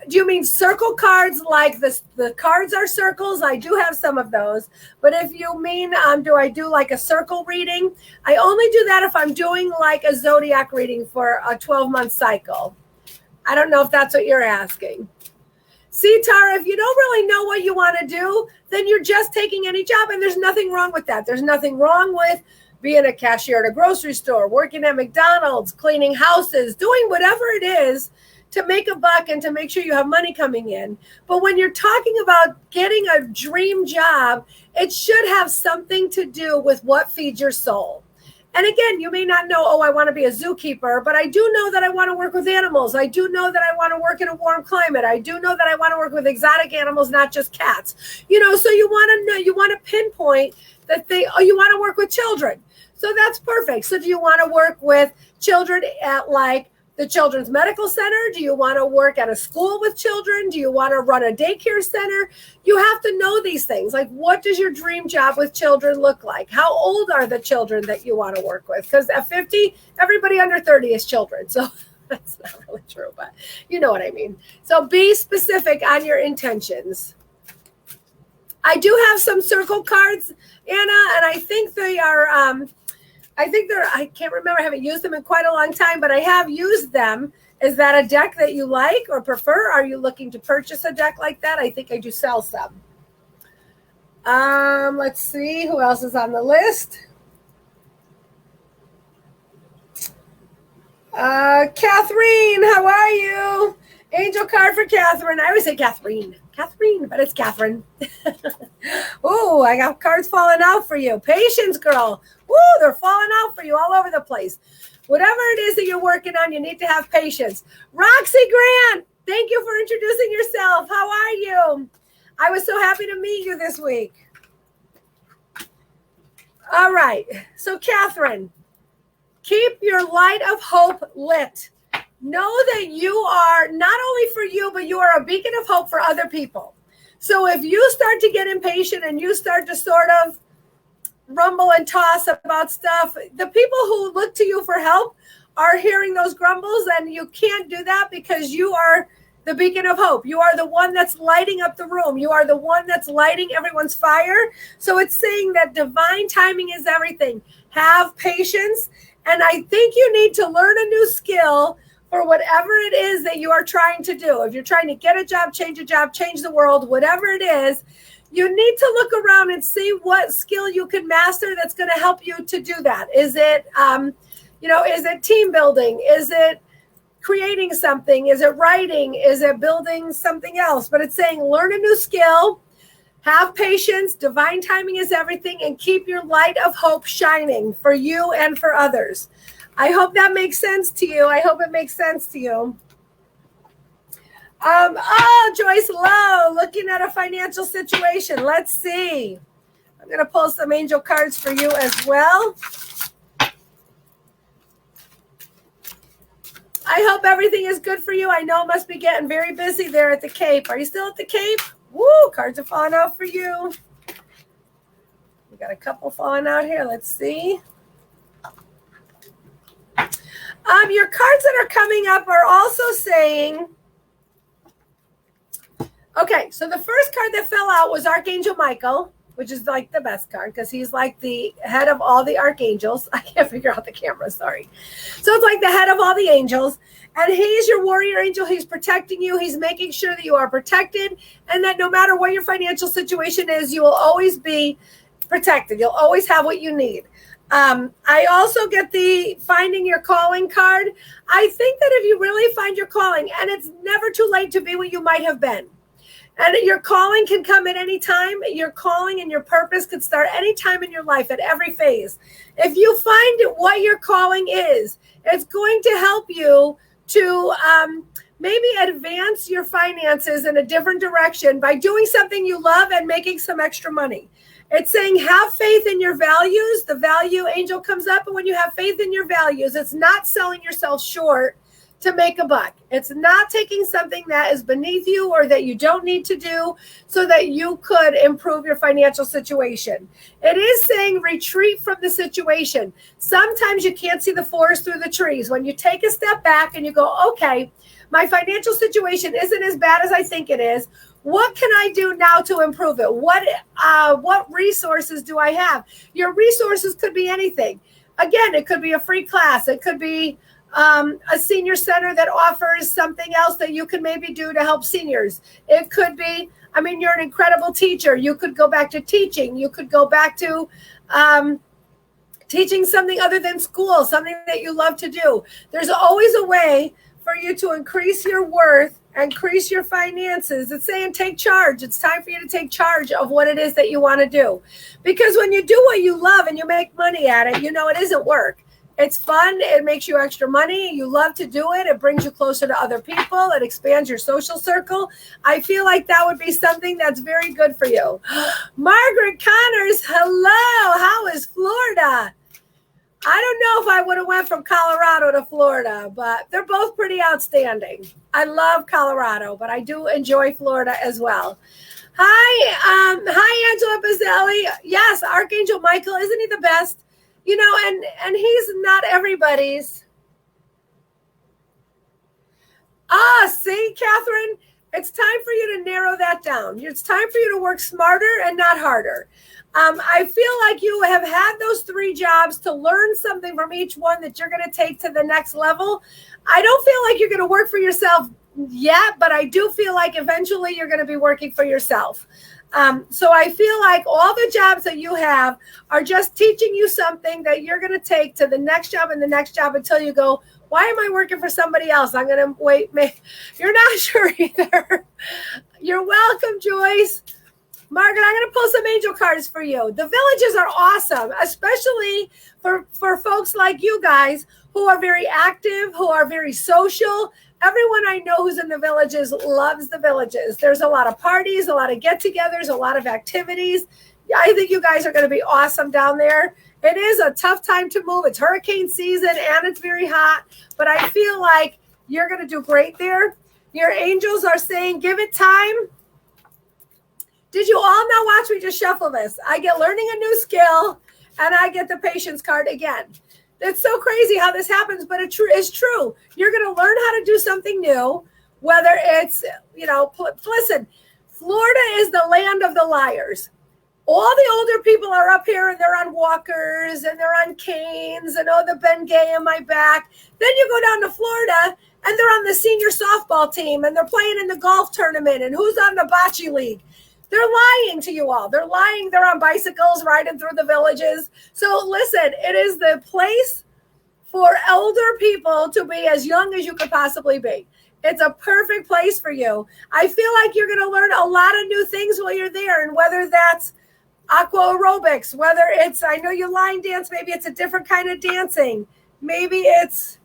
do you mean circle cards like this? The cards are circles. I do have some of those. But if you mean, do I do like a circle reading? I only do that if I'm doing like a zodiac reading for a 12-month cycle. I don't know if that's what you're asking. See, Tara, if you don't really know what you want to do, then you're just taking any job, and there's nothing wrong with that. There's nothing wrong with being a cashier at a grocery store, working at McDonald's, cleaning houses, doing whatever it is to make a buck and to make sure you have money coming in. But when you're talking about getting a dream job, it should have something to do with what feeds your soul. And again, you may not know, I want to be a zookeeper, but I do know that I want to work with animals. I do know that I want to work in a warm climate. I do know that I want to work with exotic animals, not just cats. So you want to know, you want to pinpoint that you want to work with children. So that's perfect. So do you want to work with children at like the Children's Medical Center? Do you want to work at a school with children? Do you want to run a daycare center? You have to know these things. Like, what does your dream job with children look like? How old are the children that you want to work with? Because at 50, everybody under 30 is children. So that's not really true, but you know what I mean. So be specific on your intentions. I do have some circle cards, Anna, and I think they are... I can't remember. I haven't used them in quite a long time, but I have used them. Is that a deck that you like or prefer? Are you looking to purchase a deck like that? I think I do sell some. Let's see who else is on the list. Catherine, how are you? Angel card for Catherine. I always say Catherine, but it's Catherine. Oh, I got cards falling out for you. Patience, girl. Woo, they're falling out for you all over the place. Whatever it is that you're working on, you need to have patience. Roxy Grant, thank you for introducing yourself. How are you? I was so happy to meet you this week. All right. So, Catherine, keep your light of hope lit. Know that you are not only for you, but you are a beacon of hope for other people. So if you start to get impatient and you start to sort of rumble and toss about stuff, the people who look to you for help are hearing those grumbles, and you can't do that because you are the beacon of hope. You are the one that's lighting up the room. You are the one that's lighting everyone's fire. So it's saying that divine timing is everything. Have patience. And I think you need to learn a new skill for whatever it is that you are trying to do. If you're trying to get a job, change the world, whatever it is, you need to look around and see what skill you can master that's going to help you to do that. Is it, is it team building? Is it creating something? Is it writing? Is it building something else? But it's saying learn a new skill, have patience, divine timing is everything, and keep your light of hope shining for you and for others. I hope that makes sense to you. I hope it makes sense to you. Joyce Lowe, looking at a financial situation. Let's see. I'm going to pull some angel cards for you as well. I hope everything is good for you. I know it must be getting very busy there at the Cape. Are you still at the Cape? Woo, cards are falling out for you. We got a couple falling out here. Let's see. Your cards that are coming up are also saying, okay, so the first card that fell out was Archangel Michael, which is like the best card because he's like the head of all the archangels. I can't figure out the camera, sorry. So it's like the head of all the angels. And he's your warrior angel. He's protecting you. He's making sure that you are protected and that no matter what your financial situation is, you will always be protected. You'll always have what you need. I also get the finding your calling card. I think that if you really find your calling, and it's never too late to be what you might have been. And your calling can come at any time. Your calling and your purpose could start any time in your life at every phase. If you find what your calling is, it's going to help you to maybe advance your finances in a different direction by doing something you love and making some extra money. It's saying have faith in your values. The value angel comes up, and when you have faith in your values, it's not selling yourself short to make a buck. It's not taking something that is beneath you or that you don't need to do so that you could improve your financial situation. It is saying retreat from the situation. Sometimes you can't see the forest through the trees. When you take a step back and you go, okay, my financial situation isn't as bad as I think it is. What can I do now to improve it? What resources do I have? Your resources could be anything. Again, it could be a free class. It could be a senior center that offers something else that you can maybe do to help seniors. It could be, you're an incredible teacher. You could go back to teaching. You could go back to teaching something other than school, something that you love to do. There's always a way for you to increase your worth, increase your finances. It's saying take charge. It's time for you to take charge of what it is that you want to do. Because when you do what you love and you make money at it, it isn't work. It's fun. It makes you extra money. You love to do it. It brings you closer to other people. It expands your social circle. I feel like that would be something that's very good for you. Margaret Connors, hello. How is Florida? I don't know if I would have went from Colorado to Florida, but they're both pretty outstanding. I love Colorado, but I do enjoy Florida as well. Hi, Angela Bazzelli. Yes, Archangel Michael, isn't he the best? And he's not everybody's. See, Catherine, it's time for you to narrow that down. It's time for you to work smarter and not harder. I feel like you have had those 3 jobs to learn something from each one that you're going to take to the next level. I don't feel like you're going to work for yourself yet, but I do feel like eventually you're going to be working for yourself. So I feel like all the jobs that you have are just teaching you something that you're going to take to the next job and the next job until you go, why am I working for somebody else? I'm going to wait. You're not sure either. You're welcome, Joyce. Margaret, I'm going to pull some angel cards for you. The villages are awesome, especially for folks like you guys who are very active, who are very social. Everyone I know who's in the villages loves the villages. There's a lot of parties, a lot of get-togethers, a lot of activities. I think you guys are going to be awesome down there. It is a tough time to move. It's hurricane season and it's very hot, but I feel like you're going to do great there. Your angels are saying, give it time. Did you all now watch me just shuffle this? I get learning a new skill and I get the patience card again. It's so crazy how this happens, but it's true. You're going to learn how to do something new, whether it's, listen, Florida is the land of the liars. All the older people are up here and they're on walkers and they're on canes and, the Bengay in my back. Then you go down to Florida and they're on the senior softball team and they're playing in the golf tournament and who's on the bocce league. They're lying to you all. They're lying. They're on bicycles riding through the villages. So listen, it is the place for elder people to be as young as you could possibly be. It's a perfect place for you. I feel like you're going to learn a lot of new things while you're there. And whether that's aqua aerobics, whether it's, I know you line dance, maybe it's a different kind of dancing. Maybe it's,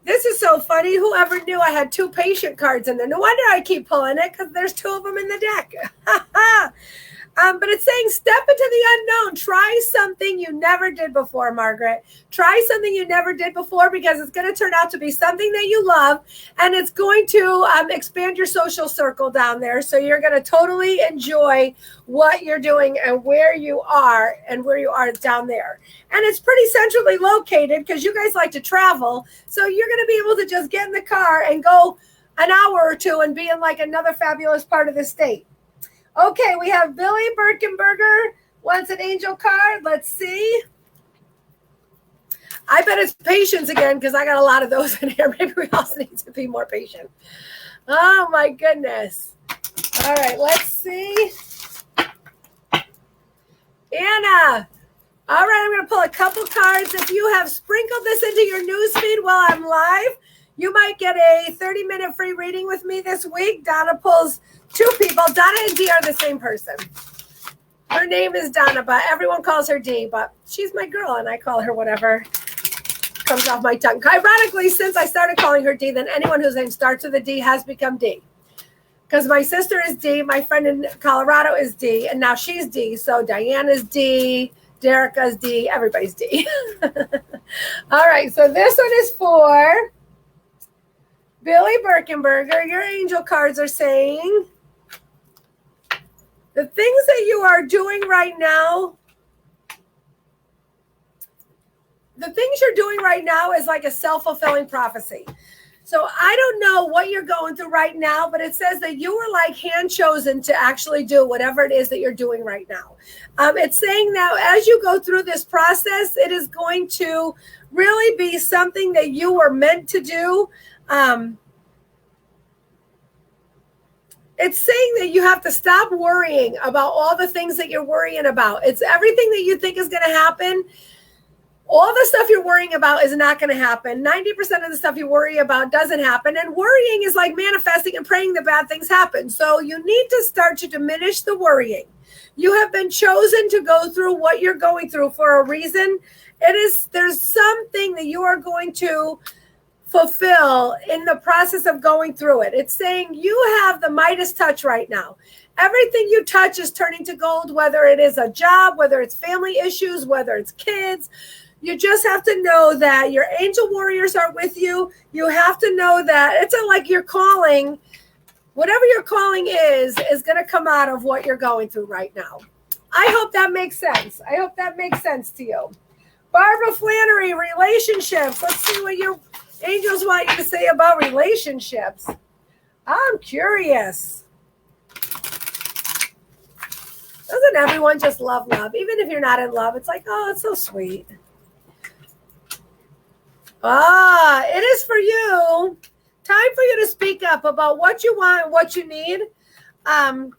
this is so funny. Whoever knew I had 2 patient cards in there? No wonder I keep pulling it, because there's 2 of them in the deck. But it's saying step into the unknown. Try something you never did before, Margaret. Try something you never did before, because it's going to turn out to be something that you love, and it's going to expand your social circle down there. So you're going to totally enjoy what you're doing and where you are down there. And it's pretty centrally located, because you guys like to travel. So you're going to be able to just get in the car and go an hour or 2 and be in like another fabulous part of the state. Okay, we have Billy Birkenberger wants an angel card. Let's see. I bet it's patience again, because I got a lot of those in here. Maybe we also need to be more patient. Oh, my goodness. All right, let's see. Anna. All right, I'm going to pull a couple cards. If you have sprinkled this into your newsfeed while I'm live, you might get a 30-minute free reading with me this week. Donna pulls 2 people. Donna and Dee are the same person. Her name is Donna, but everyone calls her Dee, but she's my girl, and I call her whatever comes off my tongue. Ironically, since I started calling her Dee, then anyone whose name starts with a D has become Dee. Because my sister is Dee, my friend in Colorado is Dee, and now she's Dee. So Diane is Dee, Derica's Dee, everybody's Dee. All right, so this one is for Billy Birkenberger. Your angel cards are saying the things that you are doing right now, is like a self-fulfilling prophecy. So I don't know what you're going through right now, but it says that you were like hand chosen to actually do whatever it is that you're doing right now. It's saying that as you go through this process, it is going to really be something that you were meant to do. It's saying that you have to stop worrying about all the things that you're worrying about. It's everything that you think is going to happen. All the stuff you're worrying about is not going to happen. 90% of the stuff you worry about doesn't happen. And worrying is like manifesting and praying that bad things happen. So you need to start to diminish the worrying. You have been chosen to go through what you're going through for a reason. There's something that you are going to fulfill in the process of going through it. It's saying you have the Midas touch right now. Everything you touch is turning to gold, whether it is a job, whether it's family issues, whether it's kids. You just have to know that your angel warriors are with you. You have to know that it's like your calling, whatever your calling is going to come out of what you're going through right now. I hope that makes sense. I hope that makes sense to you. Barbara Flannery, relationships. Let's see what your angels want you to say about relationships. I'm curious. Doesn't everyone just love love? Even if you're not in love, it's like, oh, it's so sweet. It is for you. Time for you to speak up about what you want and what you need. And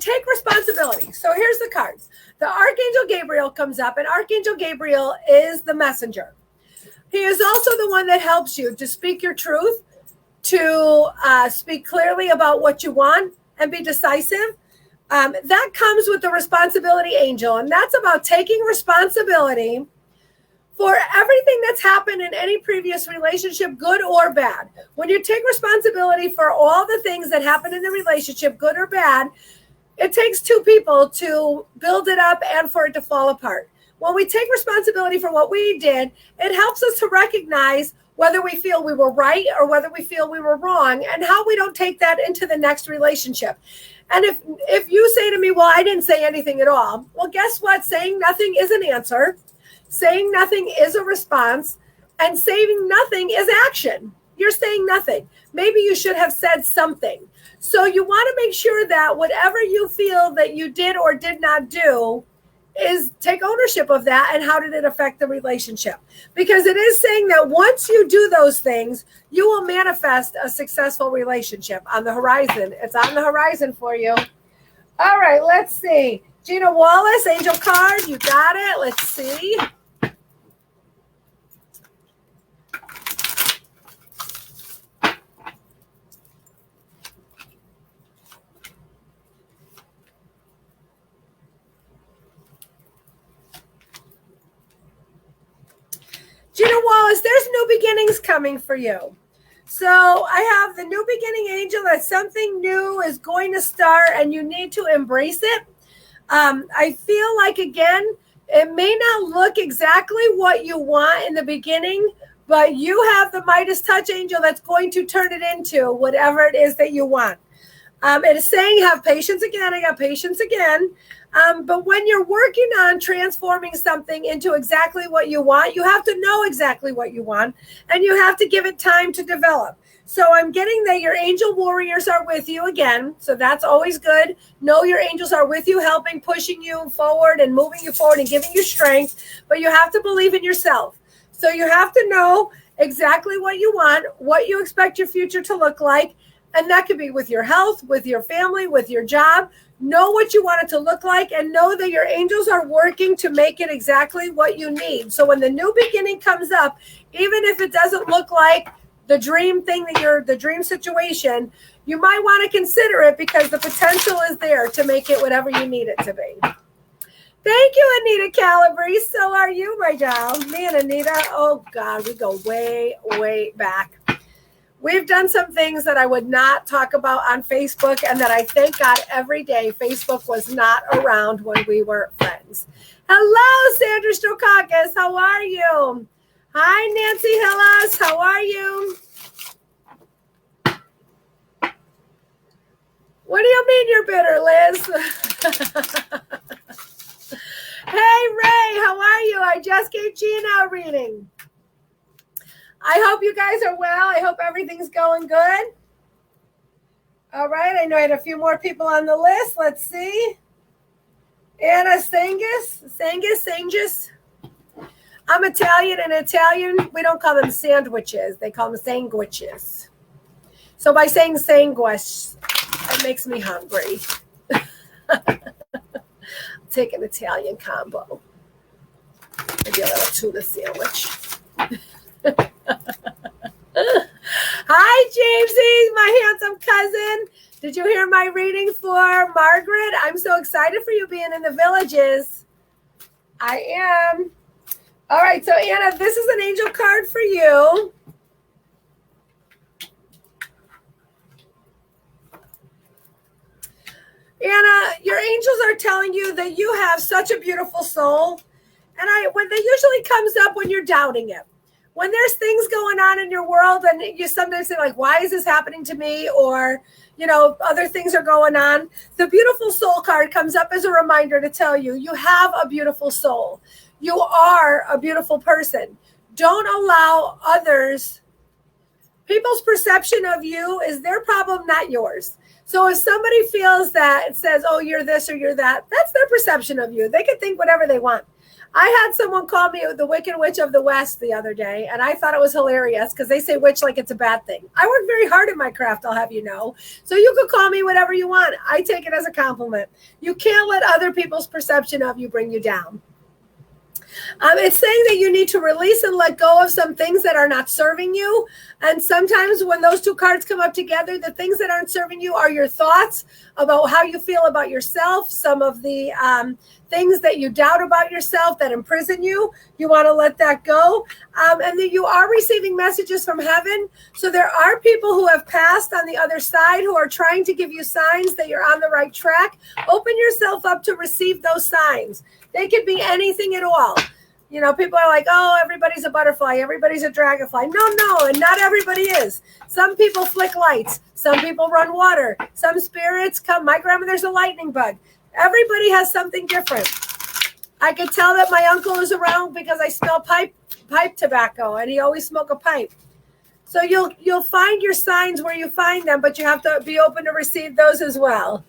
take responsibility. So here's the cards. The Archangel Gabriel comes up, and Archangel Gabriel is the messenger. He is also the one that helps you to speak your truth, to speak clearly about what you want and be decisive. That comes with the responsibility angel, and that's about taking responsibility for everything that's happened in any previous relationship, good or bad. When you take responsibility for all the things that happened in the relationship, good or bad, it takes 2 people to build it up and for it to fall apart. When we take responsibility for what we did, it helps us to recognize whether we feel we were right or whether we feel we were wrong, and how we don't take that into the next relationship. And if you say to me, well, I didn't say anything at all. Well, guess what? Saying nothing is an answer. Saying nothing is a response. And saying nothing is action. You're saying nothing. Maybe you should have said something. So you want to make sure that whatever you feel that you did or did not do is take ownership of that and how did it affect the relationship? Because it is saying that once you do those things, you will manifest a successful relationship on the horizon. It's on the horizon for you. All right, let's see. Gina Wallace, angel card, you got it. Let's see. Gina Wallace, there's new beginnings coming for you. So I have the new beginning angel that something new is going to start and you need to embrace it. I feel like, again, it may not look exactly what you want in the beginning, but you have the Midas touch angel that's going to turn it into whatever it is that you want. It is saying have patience again. I got patience again. But when you're working on transforming something into exactly what you want, you have to know exactly what you want, and you have to give it time to develop. So I'm getting that your angel warriors are with you again. So that's always good. Know your angels are with you, helping, pushing you forward and moving you forward and giving you strength. But you have to believe in yourself. So you have to know exactly what you want, what you expect your future to look like. And that could be with your health, with your family, with your job. Know what you want it to look like and know that your angels are working to make it exactly what you need. So when the new beginning comes up, even if it doesn't look like the dream thing the dream situation, you might want to consider it because the potential is there to make it whatever you need it to be. Thank you, Anita Calabrese. So are you, my doll. Me and Anita, oh God, we go way, way back. We've done some things that I would not talk about on Facebook and that I thank God every day Facebook was not around when we were friends. Hello, Sandra Strokakis. How are you? Hi, Nancy Hillis. How are you? What do you mean you're bitter, Liz? Hey, Ray. How are you? I just gave Gina a reading. I hope you guys are well. I hope everything's going good. All right. I know I had a few more people on the list. Let's see. Anna Sangus. I'm Italian, and Italian, we don't call them sandwiches. They call them sandwiches. So by saying sandwich, it makes me hungry. Take an Italian combo. Maybe a little tuna sandwich. Hi, Jamesy, my handsome cousin. Did you hear my reading for Margaret? I'm so excited for you being in the villages. I am. All right, so Anna, this is an angel card for you. Anna, your angels are telling you that you have such a beautiful soul. And when they usually comes up when you're doubting it. When there's things going on in your world and you sometimes say like, why is this happening to me? Or, you know, other things are going on. The beautiful soul card comes up as a reminder to tell you, you have a beautiful soul. You are a beautiful person. Don't allow people's perception of you is their problem, not yours. So if somebody feels that it says, oh, you're this or you're that, that's their perception of you. They can think whatever they want. I had someone call me the Wicked Witch of the West the other day, and I thought it was hilarious because they say witch like it's a bad thing. I work very hard in my craft, I'll have you know. So you could call me whatever you want. I take it as a compliment. You can't let other people's perception of you bring you down. It's saying that you need to release and let go of some things that are not serving you. And sometimes when those two cards come up together, the things that aren't serving you are your thoughts about how you feel about yourself, some of the things that you doubt about yourself that imprison you. You want to let that go. And then you are receiving messages from heaven. So there are people who have passed on the other side who are trying to give you signs that you're on the right track. Open yourself up to receive those signs. They could be anything at all. You know, people are like, oh, everybody's a butterfly. Everybody's a dragonfly. No, and not everybody is. Some people flick lights. Some people run water. Some spirits come. My grandmother's a lightning bug. Everybody has something different. I could tell that my uncle is around because I smell pipe tobacco, and he always smoked a pipe. So you'll find your signs where you find them, but you have to be open to receive those as well.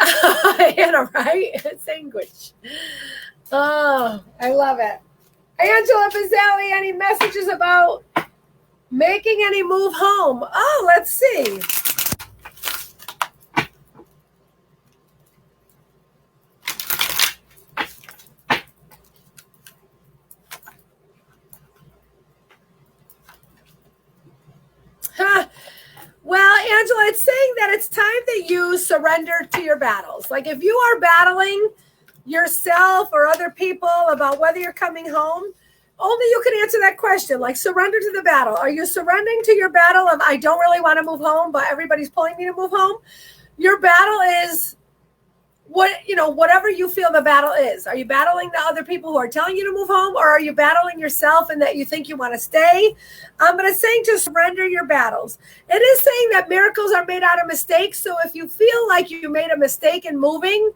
Anna, right? It's English. Oh, I love it. Angela Bazzelli, any messages about making any move home? Oh, let's see. Huh. Well, Angela, it's saying that it's time that you surrender to your battles. Like if you are battling yourself or other people about whether you're coming home, only you can answer that question. Like surrender to the battle. Are you surrendering to your battle of I don't really want to move home, but everybody's pulling me to move home? Your battle is whatever you feel the battle is. Are you battling the other people who are telling you to move home, or are you battling yourself and that you think you want to stay? But it's saying to surrender your battles. It is saying that miracles are made out of mistakes. So if you feel like you made a mistake in moving,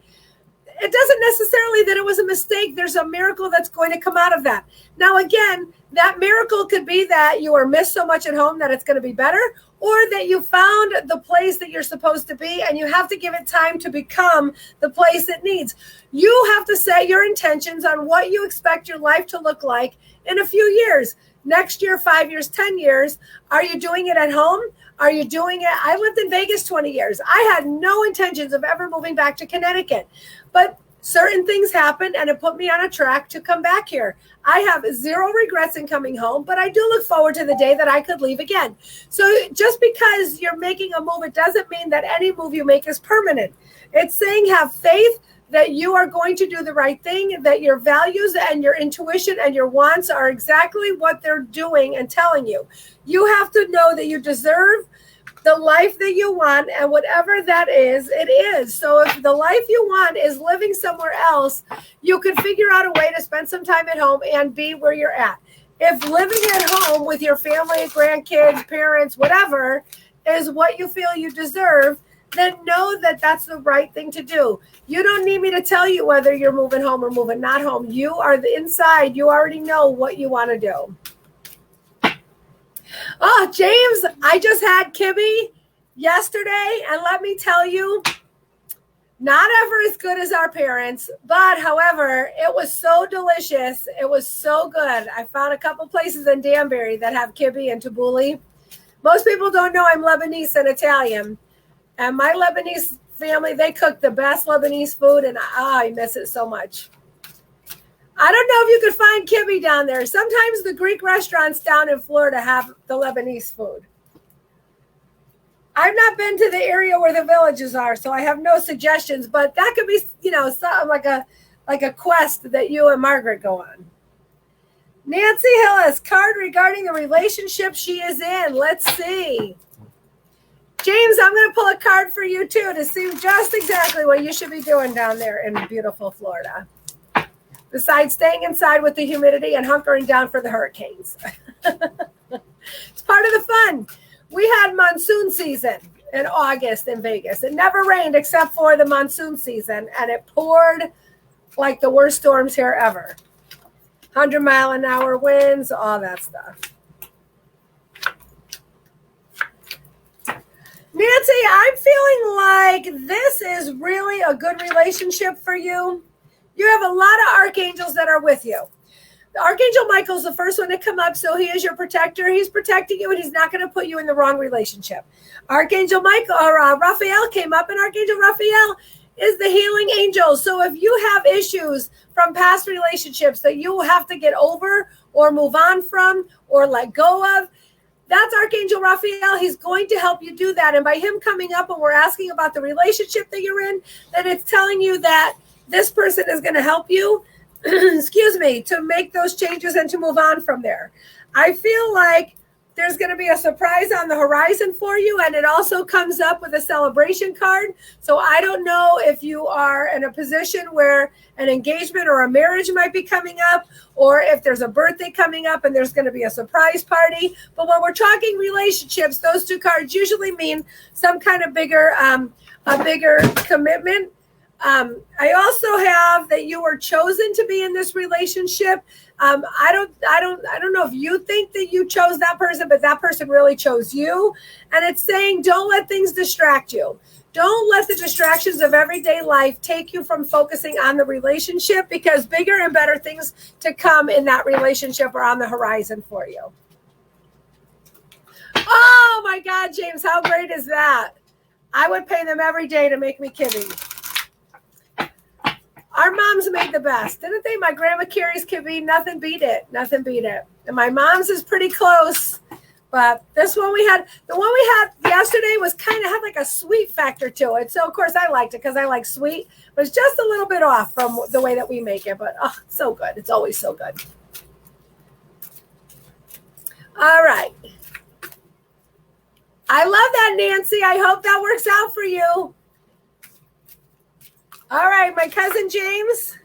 it doesn't necessarily that it was a mistake. There's a miracle that's going to come out of that. Now, again, that miracle could be that you are missed so much at home that it's going to be better, or that you found the place that you're supposed to be and you have to give it time to become the place it needs. You have to set your intentions on what you expect your life to look like in a few years. Next year, 5 years, 10 years. Are you doing it at home? Are you doing it? I lived in Vegas 20 years. I had no intentions of ever moving back to Connecticut, but certain things happened and it put me on a track to come back here. I have zero regrets in coming home, but I do look forward to the day that I could leave again. So just because you're making a move, it doesn't mean that any move you make is permanent. It's saying have faith that you are going to do the right thing, that your values and your intuition and your wants are exactly what they're doing and telling you. You have to know that you deserve the life that you want, and whatever that is, it is. So if the life you want is living somewhere else, you could figure out a way to spend some time at home and be where you're at. If living at home with your family, grandkids, parents, whatever, is what you feel you deserve, then know that that's the right thing to do. You don't need me to tell you whether you're moving home or moving not home. You are the inside. You already know what you want to do. Oh, James, I just had kibbe yesterday, and let me tell you, not ever as good as our parents, but however, it was so delicious. It was so good. I found a couple places in Danbury that have kibbe and tabbouleh. Most people don't know I'm Lebanese and Italian, and my Lebanese family, they cook the best Lebanese food, and I miss it so much. I don't know if you could find kibbe down there. Sometimes the Greek restaurants down in Florida have the Lebanese food. I've not been to the area where the villages are, so I have no suggestions, but that could be, something like a quest that you and Margaret go on. Nancy Hillis, card regarding the relationship she is in. Let's see. James, I'm going to pull a card for you too to see just exactly what you should be doing down there in beautiful Florida. Besides staying inside with the humidity and hunkering down for the hurricanes. It's part of the fun. We had monsoon season in August in Vegas. It never rained except for the monsoon season, and it poured like the worst storms here ever. 100-mile-an-hour winds, all that stuff. Nancy, I'm feeling like this is really a good relationship for you. You have a lot of archangels that are with you. The Archangel Michael's the first one to come up, so he is your protector. He's protecting you, and he's not going to put you in the wrong relationship. Archangel Michael or Raphael came up, and Archangel Raphael is the healing angel. So if you have issues from past relationships that you have to get over or move on from or let go of, that's Archangel Raphael. He's going to help you do that. And by him coming up and we're asking about the relationship that you're in, then it's telling you that this person is going to help you, excuse me, to make those changes and to move on from there. I feel like there's going to be a surprise on the horizon for you, and it also comes up with a celebration card. So I don't know if you are in a position where an engagement or a marriage might be coming up, or if there's a birthday coming up and there's going to be a surprise party. But when we're talking relationships, those two cards usually mean some kind of bigger commitment. I also have that you were chosen to be in this relationship. I don't know if you think that you chose that person, but that person really chose you. And it's saying, don't let things distract you. Don't let the distractions of everyday life take you from focusing on the relationship, because bigger and better things to come in that relationship are on the horizon for you. Oh my God, James, how great is that? I would pay them every day to make me kibbe. Our moms made the best, didn't they? My grandma Carrie's kibbe, nothing beat it. Nothing beat it. And my mom's is pretty close. But this one the one we had yesterday was kind of had like a sweet factor to it. So, of course, I liked it because I like sweet. But it's just a little bit off from the way that we make it. But, oh, so good. It's always so good. All right. I love that, Nancy. I hope that works out for you. All right, my cousin James.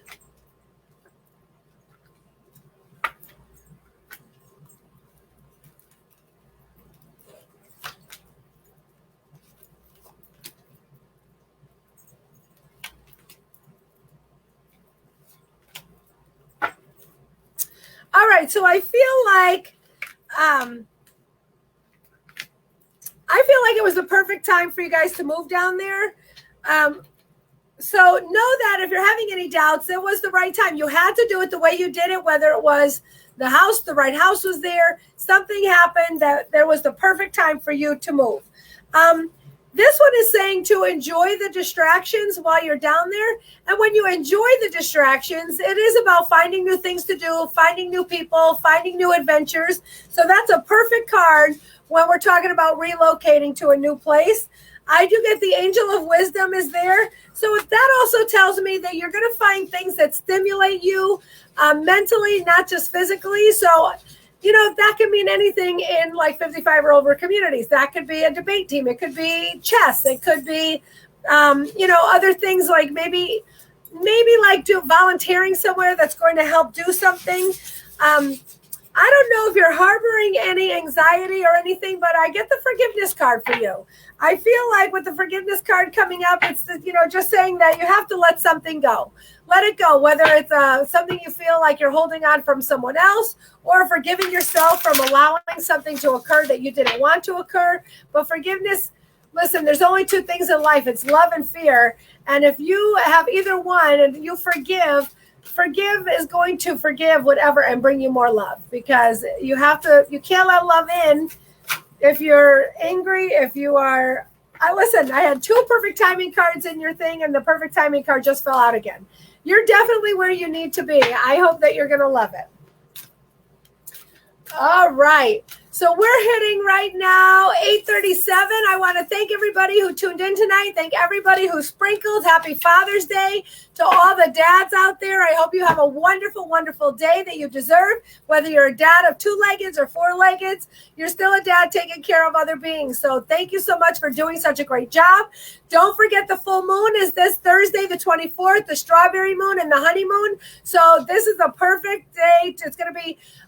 All right, so I feel like it was the perfect time for you guys to move down there. So know that if you're having any doubts, it was the right time. You had to do it the way you did it, whether it was the right house was there, something happened that there was the perfect time for you to move. This one is saying to enjoy the distractions while you're down there. And when you enjoy the distractions, it is about finding new things to do, finding new people, finding new adventures. So that's a perfect card when we're talking about relocating to a new place. I do get the angel of wisdom is there. So that also tells me that you're going to find things that stimulate you mentally, not just physically. So, you know, that could mean anything in like 55 or over communities. That could be a debate team. It could be chess. It could be, other things like maybe like volunteering somewhere that's going to help do something. I don't know if you're harboring any anxiety or anything, but I get the forgiveness card for you. I feel like with the forgiveness card coming up, it's just saying that you have to let something go. Let it go, whether it's something you feel like you're holding on from someone else, or forgiving yourself from allowing something to occur that you didn't want to occur. But forgiveness, listen, there's only two things in life. It's love and fear. And if you have either one and you forgive is going to forgive whatever and bring you more love, because you can't let love in if you're angry, if you are, I had two perfect timing cards in your thing and the perfect timing card just fell out again. You're definitely where you need to be. I hope that you're going to love it. All right. So we're hitting right now 8:37. I want to thank everybody who tuned in tonight. Thank everybody who sprinkled. Happy Father's Day to all the dads out there. I hope you have a wonderful, wonderful day that you deserve. Whether you're a dad of two-leggeds or four-leggeds, you're still a dad taking care of other beings. So thank you so much for doing such a great job. Don't forget the full moon is this Thursday, the 24th, the strawberry moon and the honeymoon. So this is a perfect day. It's going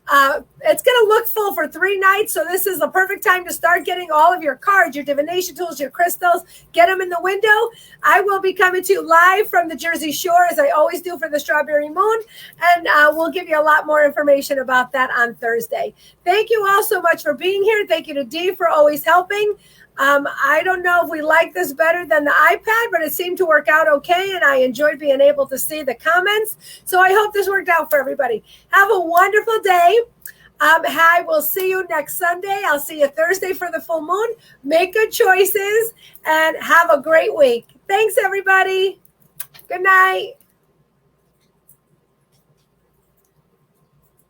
to look full for 3 nights. So this is the perfect time to start getting all of your cards, your divination tools, your crystals, get them in the window. I will be coming to you live from the Jersey Shore, as I always do for the strawberry moon. And we'll give you a lot more information about that on Thursday. Thank you all so much for being here. Thank you to Dee for always helping. I don't know if we like this better than the iPad, but it seemed to work out okay, and I enjoyed being able to see the comments. So I hope this worked out for everybody. Have a wonderful day. I will see you next Sunday. I'll see you Thursday for the full moon. Make good choices and have a great week. Thanks, everybody. Good night.